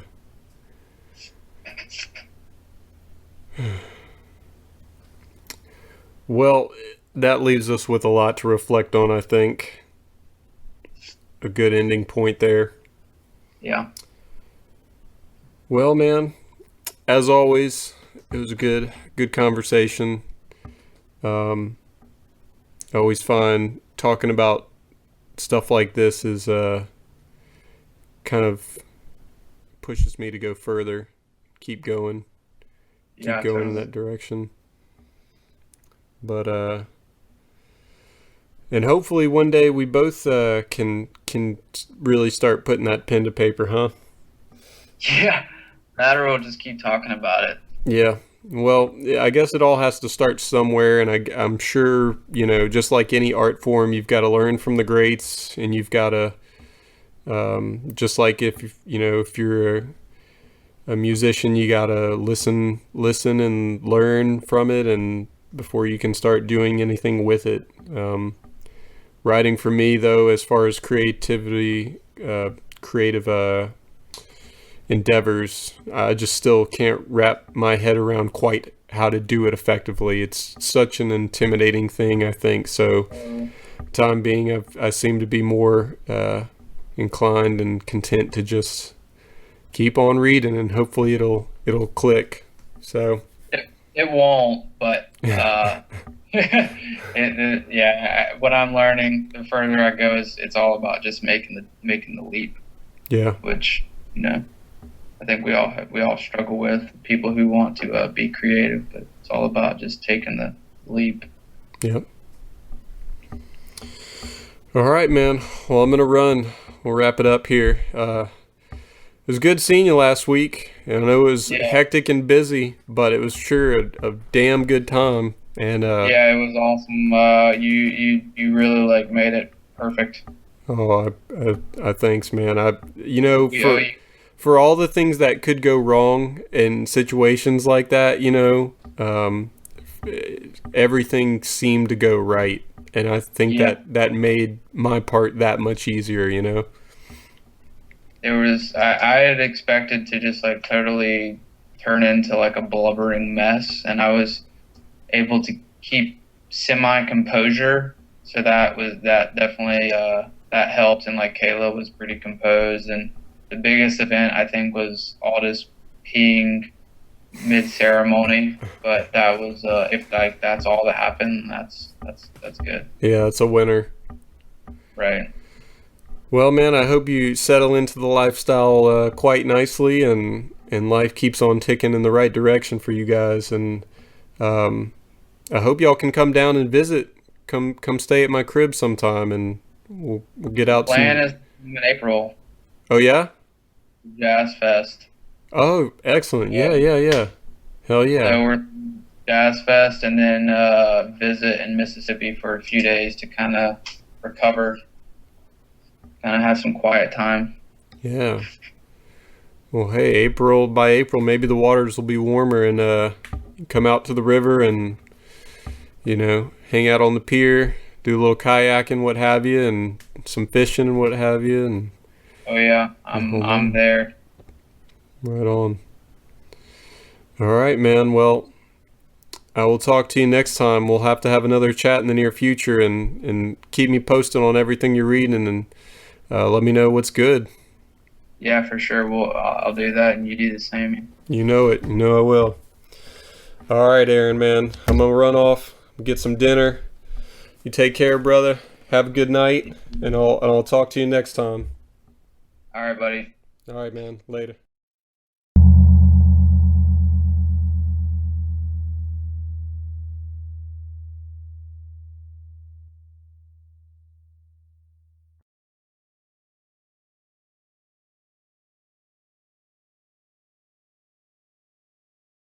Speaker 1: Well, that leaves us with a lot to reflect on, I think. A good ending point there.
Speaker 2: Yeah.
Speaker 1: Well, man, as always, it was a good conversation. I always find talking about stuff like this is kind of pushes me to go further, keep going in that direction. But and hopefully one day we both can really start putting that pen to paper, huh?
Speaker 2: Yeah, that or we'll just keep talking about it.
Speaker 1: Yeah. Well, I guess it all has to start somewhere, and I'm sure, just like any art form, you've got to learn from the greats, and you've got to, just like if you're a musician, you got to listen and learn from it, and before you can start doing anything with it. Writing for me, though, as far as creative endeavors, I just still can't wrap my head around quite how to do it effectively. It's such an intimidating thing, I think. So, time being, I seem to be more inclined and content to just keep on reading, and hopefully it'll click. So
Speaker 2: it won't, but yeah. What I'm learning, the further I go, is it's all about just making the leap. Yeah. Which I think we all struggle with, people who want to be creative, but it's all about just taking the leap.
Speaker 1: Yep. All right, man. Well, I'm gonna run. We'll wrap it up here. It was good seeing you last week. I know it was hectic and busy, but it was sure a damn good time. And
Speaker 2: it was awesome. You really made it perfect.
Speaker 1: Oh, I thanks, man. For all the things that could go wrong in situations like that, everything seemed to go right. And I think that made my part that much easier,
Speaker 2: I had expected to just like totally turn into like a blubbering mess, and I was able to keep semi composure. So that definitely that helped, and like Kayla was pretty composed. And the biggest event I think was Aldous peeing mid ceremony, but that was if like that's all that happened, that's good.
Speaker 1: Yeah, it's a winner.
Speaker 2: Right.
Speaker 1: Well, man, I hope you settle into the lifestyle quite nicely, and life keeps on ticking in the right direction for you guys. And I hope y'all can come down and visit. Come stay at my crib sometime, and we'll get out.
Speaker 2: Plan is in April.
Speaker 1: Oh yeah.
Speaker 2: Jazz Fest.
Speaker 1: Oh, excellent. Yeah. Hell yeah.
Speaker 2: So we're Jazz Fest, and then visit in Mississippi for a few days to kind of recover, kind of have some quiet time.
Speaker 1: Yeah. Well, hey, by April, maybe the waters will be warmer, and come out to the river and, hang out on the pier, do a little kayaking, what have you, and some fishing and what have you. And
Speaker 2: oh yeah, I'm there.
Speaker 1: Right on. All right, man. Well, I will talk to you next time. We'll have to have another chat in the near future, and keep me posted on everything you're reading, and let me know what's good.
Speaker 2: Yeah, for sure. I'll do that, and you do the same.
Speaker 1: You know it. You know I will. All right, Aaron, man. I'm gonna run off, get some dinner. You take care, brother. Have a good night, and I'll talk to you next time.
Speaker 2: All right, buddy.
Speaker 1: All right, man. Later.